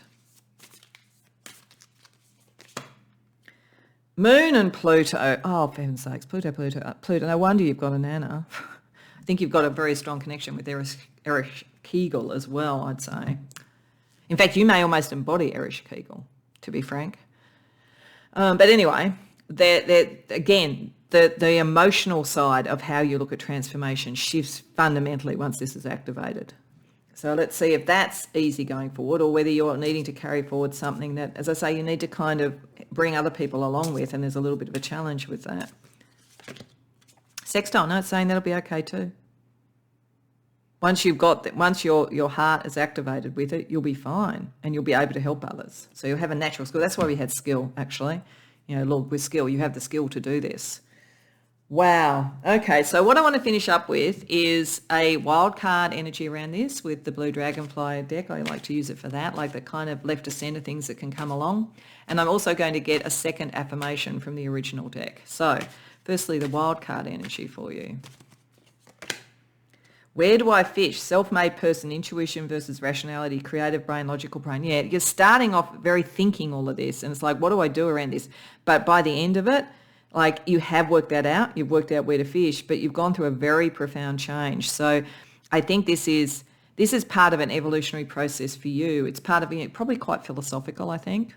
Moon and Pluto. Oh, for heaven's sakes, Pluto. No wonder you've got a nana. I think you've got a very strong connection with Erich Kegel as well, I'd say. In fact, you may almost embody Erich Kegel, to be frank. But anyway, again, the emotional side of how you look at transformation shifts fundamentally once this is activated. So let's see if that's easy going forward, or whether you're needing to carry forward something that, as I say, you need to kind of bring other people along with, and there's a little bit of a challenge with that. Sextile, no, it's saying that'll be okay too. Once you've got that, once your heart is activated with it, you'll be fine, and you'll be able to help others. So you'll have a natural skill. That's why we had skill, actually. Lord, with skill, you have the skill to do this. Wow. Okay, so what I want to finish up with is a wild card energy around this with the Blue Dragonfly deck. I like to use it for that, like the kind of left to center things that can come along. And I'm also going to get a second affirmation from the original deck. So firstly, the wild card energy for you. Where do I fish? Self-made person, intuition versus rationality, creative brain, logical brain. Yeah, you're starting off very thinking all of this, and it's like, what do I do around this? But by the end of it, like, you have worked that out. You've worked out where to fish, but you've gone through a very profound change. So I think this is part of an evolutionary process for you. It's part of it, probably quite philosophical, I think.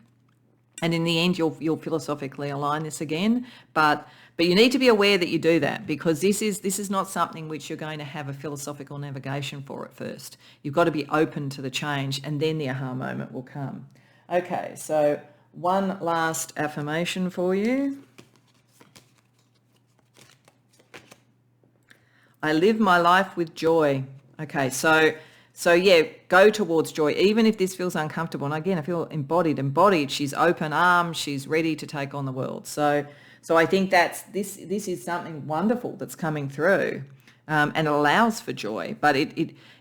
And in the end, you'll philosophically align this again. But you need to be aware that you do that, because this is not something which you're going to have a philosophical navigation for at first. You've got to be open to the change, and then the aha moment will come. Okay, so one last affirmation for you. I live my life with joy. Okay, so yeah, go towards joy, even if this feels uncomfortable. And again, I feel embodied. She's open armed. She's ready to take on the world. So I think this is something wonderful that's coming through, and it allows for joy. But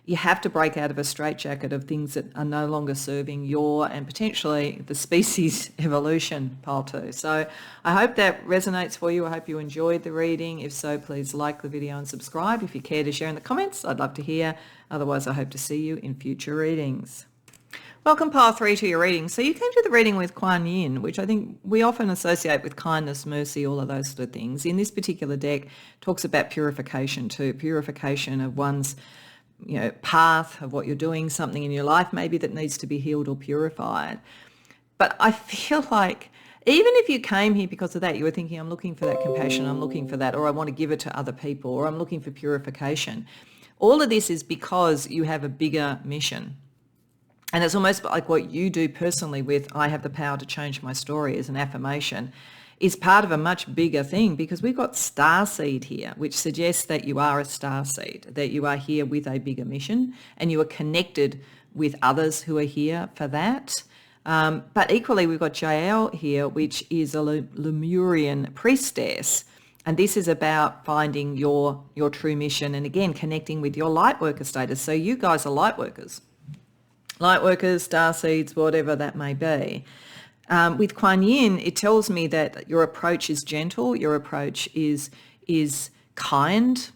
you have to break out of a straitjacket of things that are no longer serving your and potentially the species evolution pile too. So I hope that resonates for you. I hope you enjoyed the reading. If so, please like the video and subscribe. If you care to share in the comments, I'd love to hear. Otherwise, I hope to see you in future readings. Welcome, Pile 3, to your reading. So you came to the reading with Kuan Yin, which I think we often associate with kindness, mercy, all of those sort of things. In this particular deck, talks about purification too, purification of one's path, of what you're doing, something in your life maybe that needs to be healed or purified. But I feel like even if you came here because of that, you were thinking, I'm looking for that compassion, I'm looking for that, or I want to give it to other people, or I'm looking for purification. All of this is because you have a bigger mission. And it's almost like what you do personally with I have the power to change my story as an affirmation is part of a much bigger thing, because we've got starseed here, which suggests that you are a starseed, that you are here with a bigger mission and you are connected with others who are here for that. But equally, we've got Jael here, which is a Lemurian priestess. And this is about finding your true mission and, again, connecting with your light worker status. So you guys are light workers. light workers, star seeds, whatever that may be. With Kuan Yin, it tells me that your approach is gentle, your approach is kind,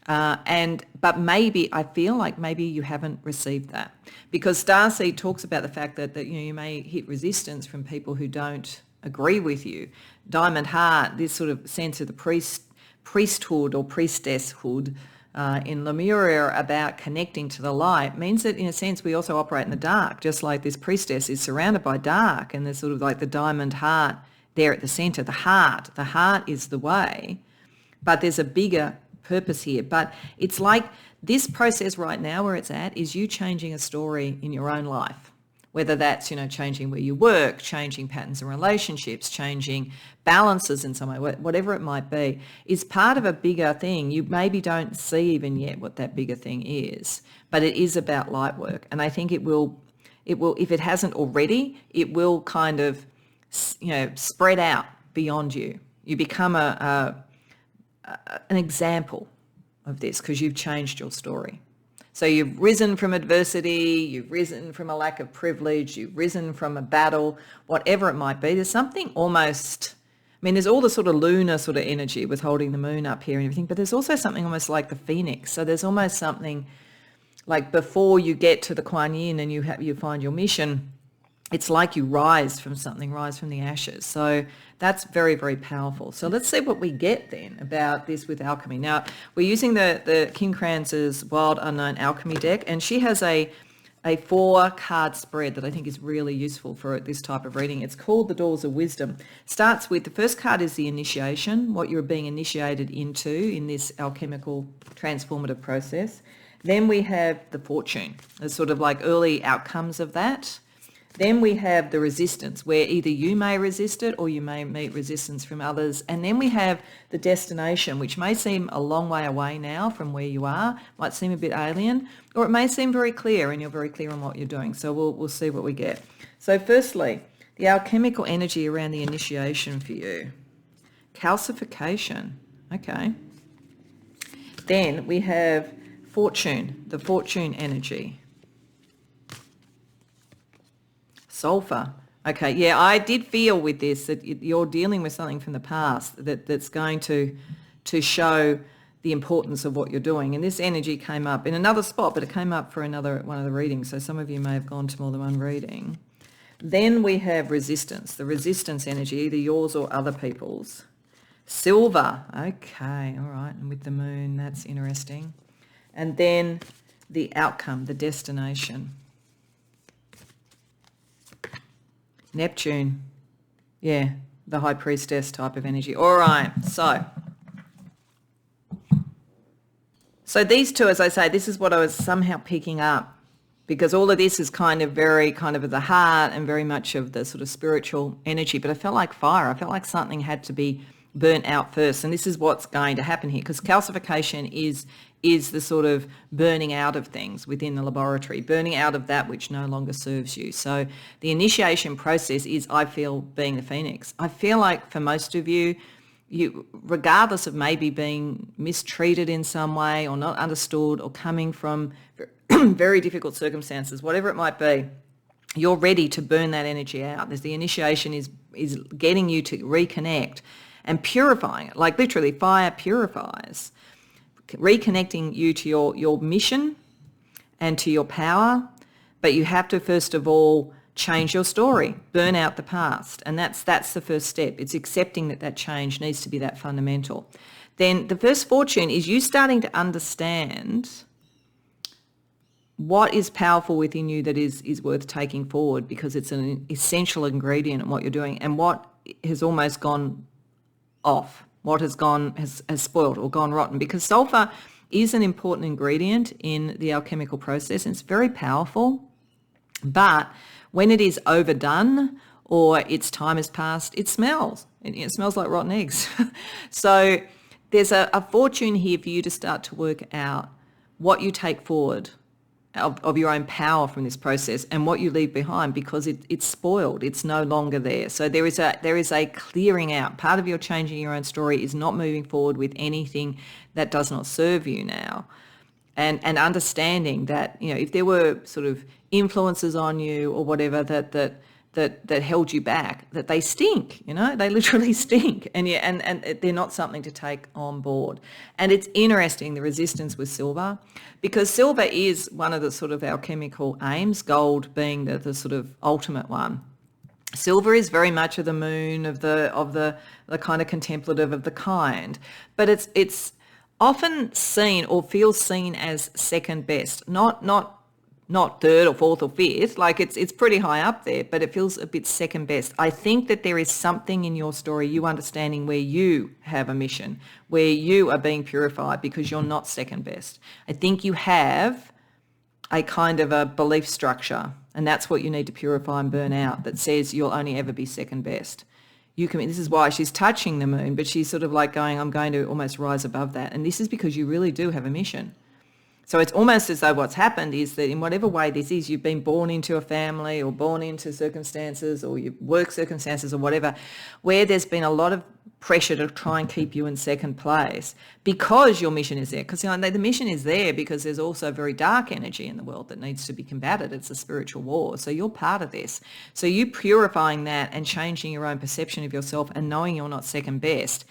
but maybe I feel like maybe you haven't received that, because Starseed talks about the fact that you may hit resistance from people who don't agree with you. Diamond Heart, this sort of sense of the priesthood or priestesshood in Lemuria about connecting to the light, means that in a sense we also operate in the dark, just like this priestess is surrounded by dark, and there's sort of like the diamond heart there at the center. The heart is the way, but there's a bigger purpose here. But it's like this process right now where it's at is you changing a story in your own life, whether that's, changing where you work, changing patterns and relationships, changing balances in some way, whatever it might be, is part of a bigger thing. You maybe don't see even yet what that bigger thing is, but it is about light work. And I think it will, if it hasn't already, it will kind of, spread out beyond you. You become an example of this because you've changed your story. So you've risen from adversity, you've risen from a lack of privilege, you've risen from a battle, whatever it might be. There's something almost, there's all the sort of lunar sort of energy with holding the moon up here and everything, but there's also something almost like the phoenix. So there's almost something like before you get to the Kuan Yin and you find your mission, it's like you rise from something, rise from the ashes. So that's very, very powerful. So let's see what we get then about this with alchemy. Now, we're using the King Kranz's Wild Unknown Alchemy deck, and she has a 4-card spread that I think is really useful for this type of reading. It's called the Doors of Wisdom. Starts with, the first card is the initiation, what you're being initiated into in this alchemical transformative process. Then we have the fortune, the sort of like early outcomes of that. Then we have the resistance, where either you may resist it or you may meet resistance from others. And then we have the destination, which may seem a long way away now from where you are, might seem a bit alien, or it may seem very clear and you're very clear on what you're doing. So we'll see what we get. So firstly, the alchemical energy around the initiation for you. Calcification. Okay. Then we have fortune, the fortune energy. Sulfur. Okay, yeah, I did feel with this that you're dealing with something from the past that's going to show the importance of what you're doing. And this energy came up in another spot, but it came up for one of the readings. So some of you may have gone to more than one reading. Then we have resistance, the resistance energy, either yours or other people's. Silver. Okay, all right. And with the moon, that's interesting. And then the outcome, the destination. Neptune, yeah, the high priestess type of energy. All right, so these two, as I say, this is what I was somehow picking up, because all of this is kind of of the heart and very much of the sort of spiritual energy, but I felt like fire. I felt like something had to be burnt out first, and this is what's going to happen here, because calcification is the sort of burning out of things within the laboratory, burning out of that which no longer serves you. So the initiation process is, I feel, being the phoenix. I feel like for most of you, regardless of maybe being mistreated in some way or not understood or coming from very difficult circumstances, whatever it might be, you're ready to burn that energy out. The initiation is getting you to reconnect and purifying it, like literally fire purifies. Reconnecting you to your mission and to your power, but you have to first of all change your story, burn out the past, and that's the first step. It's accepting that change needs to be that fundamental. Then the first fortune is you starting to understand what is powerful within you that is worth taking forward, because it's an essential ingredient in what you're doing, and what has almost gone off. What has spoiled or gone rotten, because sulfur is an important ingredient in the alchemical process, and it's very powerful. But when it is overdone or its time has passed, it smells. It smells like rotten eggs. So there's a fortune here for you to start to work out what you take forward of your own power from this process and what you leave behind, because it's spoiled. It's no longer there. So there is a clearing out. Part of your changing your own story is not moving forward with anything that does not serve you now. and understanding that, if there were sort of influences on you or whatever that held you back, that they stink, they literally stink, and they're not something to take on board. And it's interesting, the resistance with silver, because silver is one of the sort of alchemical aims, gold being the sort of ultimate one. Silver is very much of the moon, of the kind of contemplative, of the kind, but it's often seen or feels seen as second best, not third or fourth or fifth. Like it's pretty high up there, but it feels a bit second best. I think that there is something in your story, you understanding where you have a mission, where you are being purified because you're not second best. I think you have a kind of a belief structure, and that's what you need to purify and burn out, that says you'll only ever be second best. This is why she's touching the moon, but she's sort of like going, I'm going to almost rise above that. And this is because you really do have a mission. So it's almost as though what's happened is that in whatever way this is, you've been born into a family or born into circumstances or your work circumstances or whatever, where there's been a lot of pressure to try and keep you in second place because your mission is there. Because the mission is there because there's also very dark energy in the world that needs to be combated. It's a spiritual war. So you're part of this. So you purifying that and changing your own perception of yourself and knowing you're not second best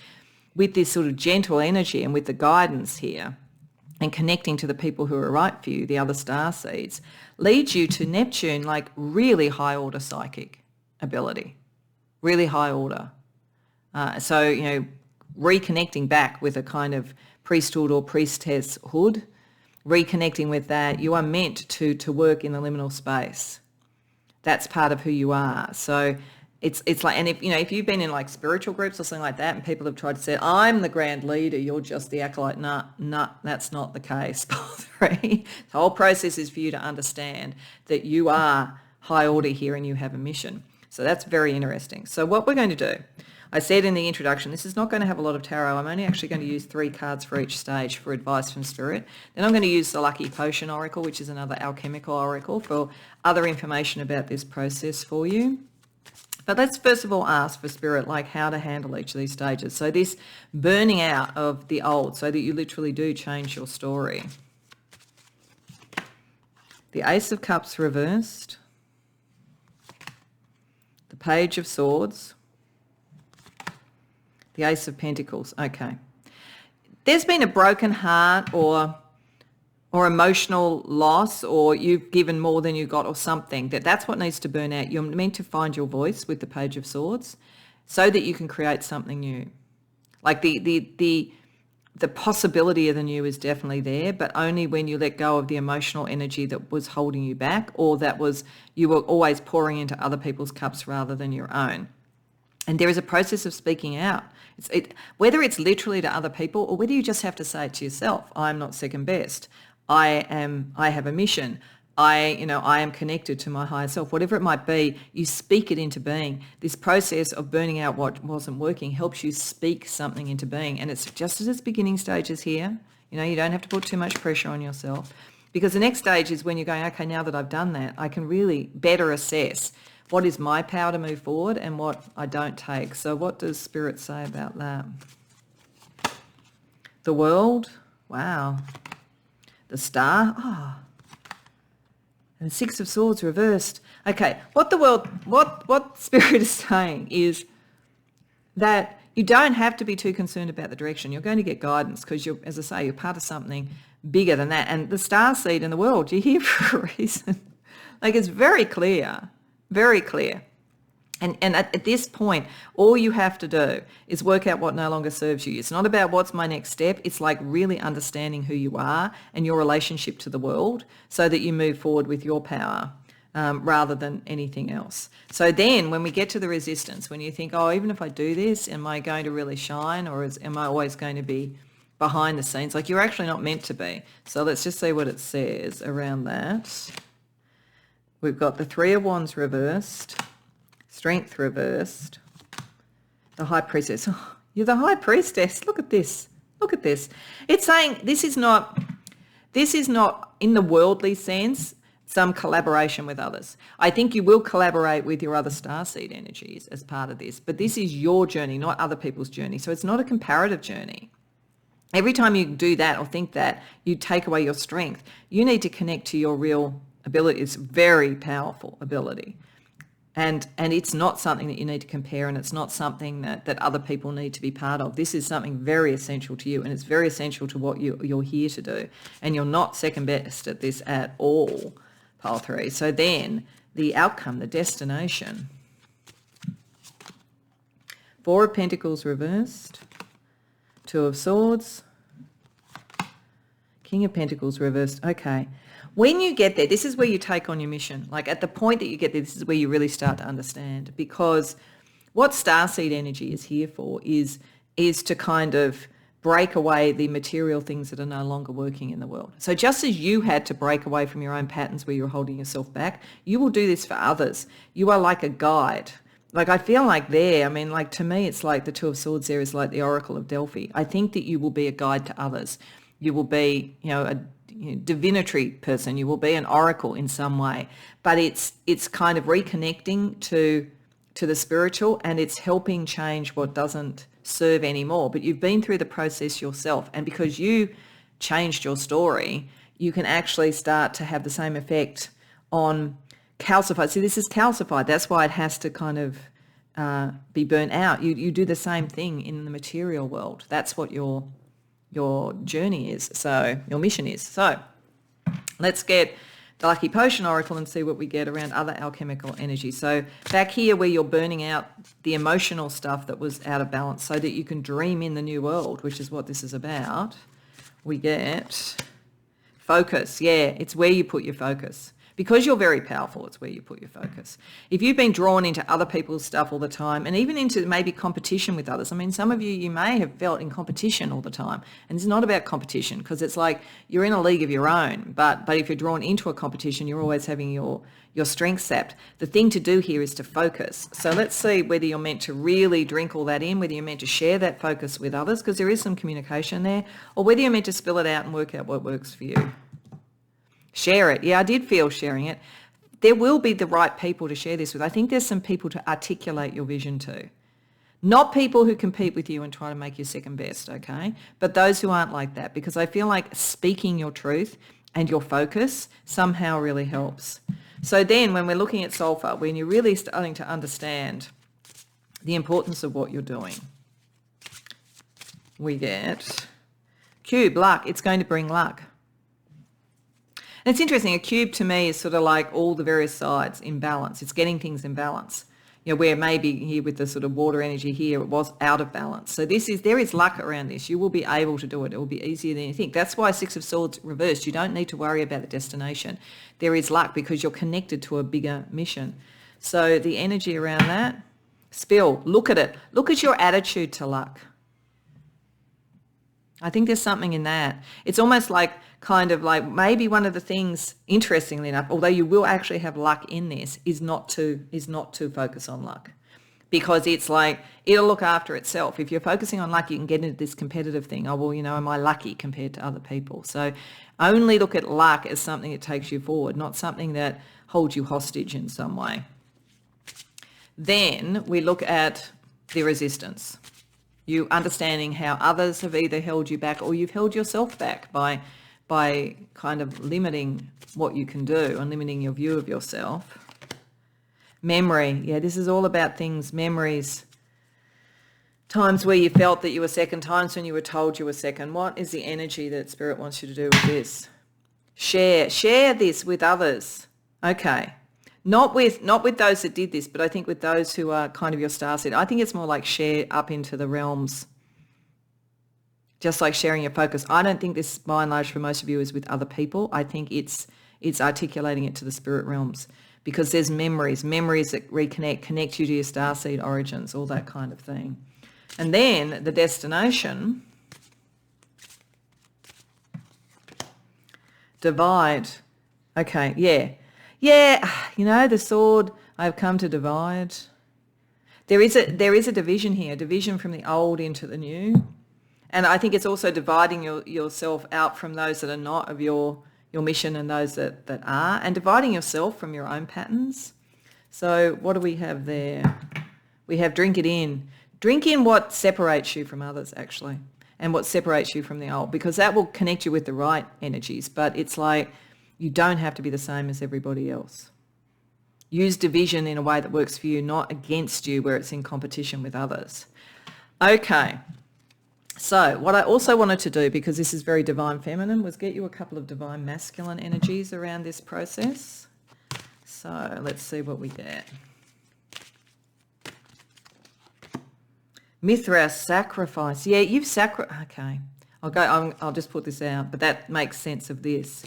with this sort of gentle energy and with the guidance here, and connecting to the people who are right for you, the other star seeds, leads you to Neptune, like really high order psychic ability, really high order. So, reconnecting back with a kind of priesthood or priestesshood, reconnecting with that, you are meant to work in the liminal space. That's part of who you are. So it's like, and if you've been in like spiritual groups or something like that, and people have tried to say, I'm the grand leader, you're just the acolyte. Nah, that's not the case. The whole process is for you to understand that you are high order here and you have a mission. So that's very interesting. So what we're going to do, I said in the introduction, this is not going to have a lot of tarot. I'm only actually going to use 3 cards for each stage for advice from Spirit. Then I'm going to use the Lucky Potion Oracle, which is another alchemical oracle, for other information about this process for you. But let's first of all ask for Spirit, like how to handle each of these stages. So this burning out of the old, so that you literally do change your story. The Ace of Cups reversed. The Page of Swords. The Ace of Pentacles. Okay. There's been a broken heart or emotional loss, or you've given more than you got or something, that's what needs to burn out. You're meant to find your voice with the Page of Swords so that you can create something new. Like the possibility of the new is definitely there, but only when you let go of the emotional energy that was holding you back, or you were always pouring into other people's cups rather than your own. And there is a process of speaking out. Whether it's literally to other people or whether you just have to say it to yourself, I'm not second best. I have a mission. I am connected to my higher self. Whatever it might be, you speak it into being. This process of burning out what wasn't working helps you speak something into being. And it's just as its beginning stages here. You don't have to put too much pressure on yourself, because the next stage is when you're going, okay, now that I've done that, I can really better assess what is my power to move forward and what I don't take. So what does Spirit say about that? The World. Wow. The Star. And 6 of Swords reversed. Okay, what Spirit is saying is that you don't have to be too concerned about the direction. You're going to get guidance because as I say, you're part of something bigger than that. And the star seed in the world, you're here for a reason. Like, it's very clear, very clear. And at this point, all you have to do is work out what no longer serves you. It's not about what's my next step. It's like really understanding who you are and your relationship to the world so that you move forward with your power rather than anything else. So then when we get to the resistance, when you think, oh, even if I do this, am I going to really shine, or am I always going to be behind the scenes? Like, you're actually not meant to be. So let's just see what it says around that. We've got the 3 of Wands reversed. Strength reversed. The High Priestess. Oh, you're the High Priestess. Look at this. Look at this. It's saying this is not in the worldly sense some collaboration with others. I think you will collaborate with your other starseed energies as part of this, but this is your journey, not other people's journey. So it's not a comparative journey. Every time you do that or think that, you take away your strength. You need to connect to your real ability. It's a very powerful ability. And it's not something that you need to compare, and it's not something that other people need to be part of. This is something very essential to you, and it's very essential to what you're here to do. And you're not second best at this at all, pile 3. So then the outcome, the destination. 4 of Pentacles reversed. 2 of Swords. King of Pentacles reversed. Okay. When you get there, this is where you take on your mission. Like at the point that you get there, this is where you really start to understand, because what starseed energy is here for is to kind of break away the material things that are no longer working in the world. So just as you had to break away from your own patterns where you're holding yourself back, you will do this for others. You are like a guide. Like I feel like like to me, it's like the 2 of Swords there is like the Oracle of Delphi. I think that you will be a guide to others. You will be, a divinatory person. You will be an oracle in some way, but it's kind of reconnecting to the spiritual, and it's helping change what doesn't serve anymore. But you've been through the process yourself, and because you changed your story, you can actually start to have the same effect on calcified. See, this is calcified. That's why it has to kind of be burnt out. You do the same thing in the material world. That's what your journey is, so your mission is. So let's get the Lucky Potion Oracle and see what we get around other alchemical energy. So back here where you're burning out the emotional stuff that was out of balance so that you can dream in the new world, which is what this is about, we get focus. Yeah, it's where you put your focus. Because you're very powerful, it's where you put your focus. If you've been drawn into other people's stuff all the time, and even into maybe competition with others, I mean, some of you may have felt in competition all the time. And it's not about competition, because it's like you're in a league of your own. But if you're drawn into a competition, you're always having your strength sapped. The thing to do here is to focus. So let's see whether you're meant to really drink all that in, whether you're meant to share that focus with others, because there is some communication there, or whether you're meant to spill it out and work out what works for you. Share it. Yeah, I did feel sharing it. There will be the right people to share this with. I think there's some people to articulate your vision to. Not people who compete with you and try to make you second best, okay? But those who aren't like that, because I feel like speaking your truth and your focus somehow really helps. So then when we're looking at sulfur, when you're really starting to understand the importance of what you're doing, we get cube, luck. It's going to bring luck. And it's interesting, a cube to me is sort of like all the various sides in balance. It's getting things in balance. Where maybe here with the sort of water energy here, it was out of balance. So there is luck around this. You will be able to do it. It will be easier than you think. That's why 6 of Swords reversed. You don't need to worry about the destination. There is luck because you're connected to a bigger mission. So the energy around that, spill, look at it. Look at your attitude to luck. I think there's something in that. It's almost like kind of like maybe one of the things, interestingly enough, although you will actually have luck in this, is not to focus on luck, because it's like it'll look after itself. If you're focusing on luck, you can get into this competitive thing. Oh, well, am I lucky compared to other people? So only look at luck as something that takes you forward, not something that holds you hostage in some way. Then we look at the resistance. You understanding how others have either held you back or you've held yourself back by kind of limiting what you can do and limiting your view of yourself. Memory. Yeah, this is all about things, memories. Times where you felt that you were second, times when you were told you were second. What is the energy that Spirit wants you to do with this? Share this with others. Okay. Not with those that did this, but I think with those who are kind of your star seed. I think it's more like share up into the realms, just like sharing your focus. I don't think this, by and large, for most of you, is with other people. I think it's articulating it to the spirit realms, because there's memories that connect you to your star seed origins, all that kind of thing. And then the destination, divide. Okay, yeah. Yeah, the sword, I've come to divide. There is a division here, division from the old into the new. And I think it's also dividing yourself out from those that are not of your mission and those that are, and dividing yourself from your own patterns. So what do we have there? We have drink it in. Drink in what separates you from others, actually. and what separates you from the old, because that will connect you with the right energies. But it's like you don't have to be the same as everybody else. Use division in a way that works for you, not against you where it's in competition with others. Okay. So what I also wanted to do, because this is very divine feminine, was get you a couple of divine masculine energies around this process. So let's see what we get. Mithras, sacrifice. Yeah, you've okay. I'll just put this out, but that makes sense of this.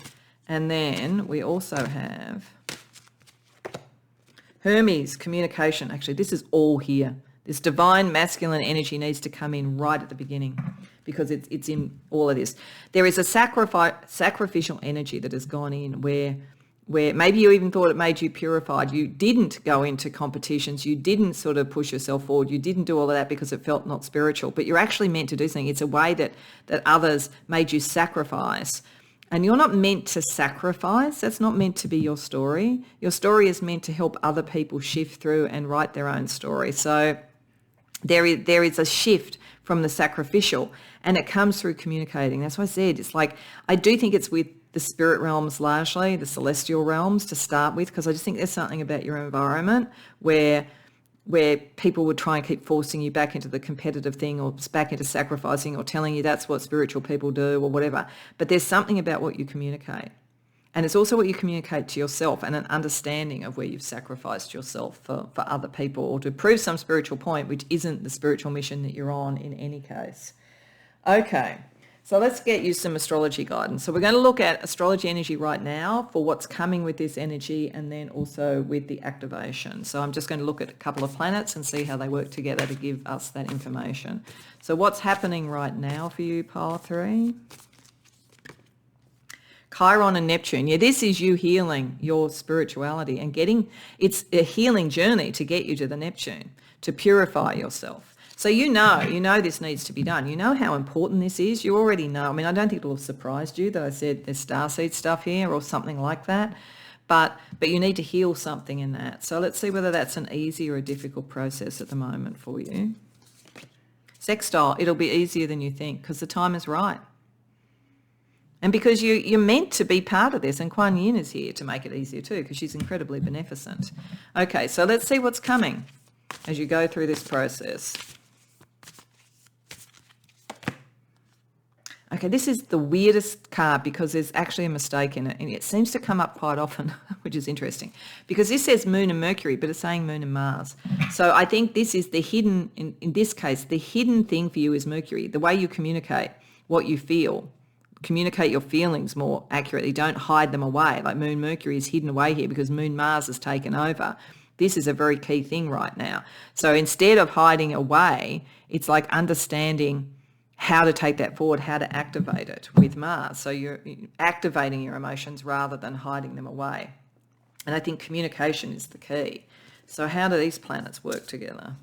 And then we also have Hermes, communication. Actually, this is all here. This divine masculine energy needs to come in right at the beginning because it's in all of this. There is a sacrificial energy that has gone in where maybe you even thought it made you purified. You didn't go into competitions. You didn't sort of push yourself forward. You didn't do all of that because it felt not spiritual, but you're actually meant to do something. It's a way that others made you sacrifice. And you're not meant to sacrifice. That's not meant to be your story. Your story is meant to help other people shift through and write their own story. So there is a shift from the sacrificial, and it comes through communicating. That's why I said it's like, I do think it's with the spirit realms largely, the celestial realms to start with, because I just think there's something about your environment where people would try and keep forcing you back into the competitive thing or back into sacrificing or telling you that's what spiritual people do or whatever. But there's something about what you communicate. And it's also what you communicate to yourself and an understanding of where you've sacrificed yourself for other people or to prove some spiritual point, which isn't the spiritual mission that you're on in any case. Okay. So let's get you some astrology guidance. So we're going to look at astrology energy right now for what's coming with this energy and then also with the activation. So I'm just going to look at a couple of planets and see how they work together to give us that information. So what's happening right now for you, pile 3? Chiron and Neptune. Yeah, this is you healing your spirituality and it's a healing journey to get you to the Neptune, to purify yourself. So you know this needs to be done. You know how important this is. You already know. I mean, I don't think it'll have surprised you that I said there's starseed stuff here or something like that. But you need to heal something in that. So let's see whether that's an easy or a difficult process at the moment for you. Sextile, it'll be easier than you think because the time is right. And because you're meant to be part of this, and Kuan Yin is here to make it easier too because she's incredibly beneficent. Okay, so let's see what's coming as you go through this process. Okay, this is the weirdest card because there's actually a mistake in it, and it seems to come up quite often, which is interesting, because this says Moon and Mercury, but it's saying Moon and Mars. So I think this is the hidden, in this case, the hidden thing for you is Mercury, the way you communicate, what you feel, communicate your feelings more accurately, don't hide them away. Like Moon Mercury is hidden away here because Moon Mars has taken over. This is a very key thing right now. So instead of hiding away, it's like understanding how to take that forward, how to activate it with Mars. So you're activating your emotions rather than hiding them away. And I think communication is the key. So how do these planets work together?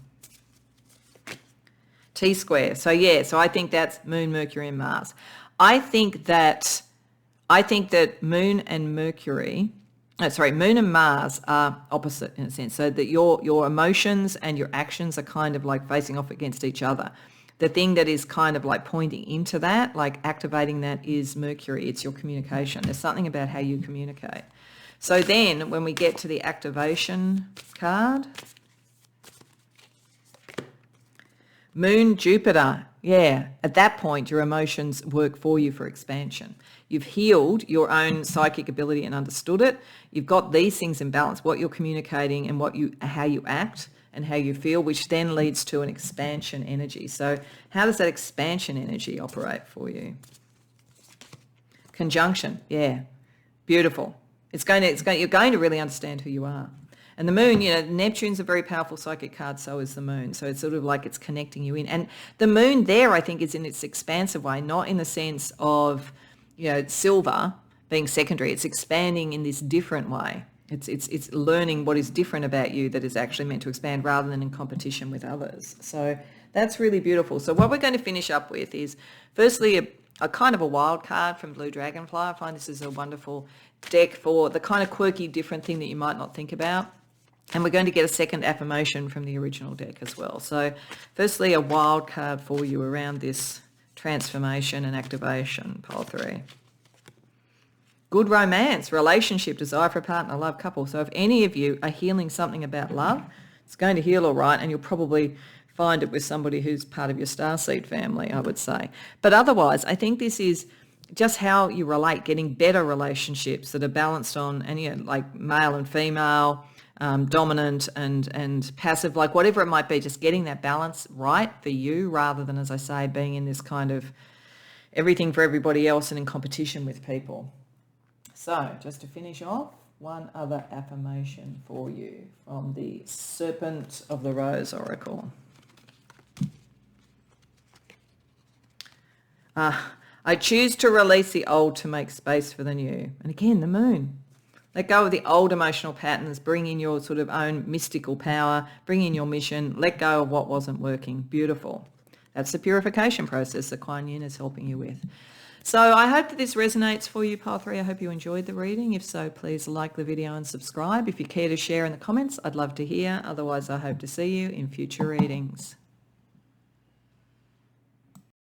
T-square. So yeah, so I think that's Moon, Mercury and Mars. I think that Moon and Moon and Mars are opposite in a sense. So that your emotions and your actions are kind of like facing off against each other. The thing that is kind of like pointing into that, like activating that, is Mercury. It's your communication. There's something about how you communicate. So then when we get to the activation card, Moon, Jupiter, yeah, at that point your emotions work for you for expansion. You've healed your own psychic ability and understood it. You've got these things in balance, what you're communicating and how you act and how you feel, which then leads to an expansion energy. So how does that expansion energy operate for you? Conjunction, yeah, beautiful. You're going to really understand who you are. And the Moon, Neptune's a very powerful psychic card, so is the Moon. So it's sort of like it's connecting you in. And the Moon there, I think, is in its expansive way, not in the sense of, silver being secondary. It's expanding in this different way. It's learning what is different about you that is actually meant to expand rather than in competition with others. So that's really beautiful. So what we're going to finish up with is firstly a kind of a wild card from Blue Dragonfly. I find this is a wonderful deck for the kind of quirky different thing that you might not think about. And we're going to get a second affirmation from the original deck as well. So firstly, a wild card for you around this transformation and activation, pile 3. Good romance, relationship, desire for a partner, love, couple. So if any of you are healing something about love, it's going to heal all right, and you'll probably find it with somebody who's part of your starseed family, I would say. But otherwise, I think this is just how you relate, getting better relationships that are balanced on, and like male and female, dominant and passive, like whatever it might be, just getting that balance right for you rather than, as I say, being in this kind of everything for everybody else and in competition with people. So just to finish off, one other affirmation for you from the Serpent of the Rose Oracle. I choose to release the old to make space for the new. And again, the moon. Let go of the old emotional patterns, bring in your sort of own mystical power, bring in your mission, let go of what wasn't working. Beautiful. That's the purification process that Kuan Yin is helping you with. So I hope that this resonates for you, pile 3. I hope you enjoyed the reading. If so, please like the video and subscribe. If you care to share in the comments, I'd love to hear. Otherwise, I hope to see you in future readings.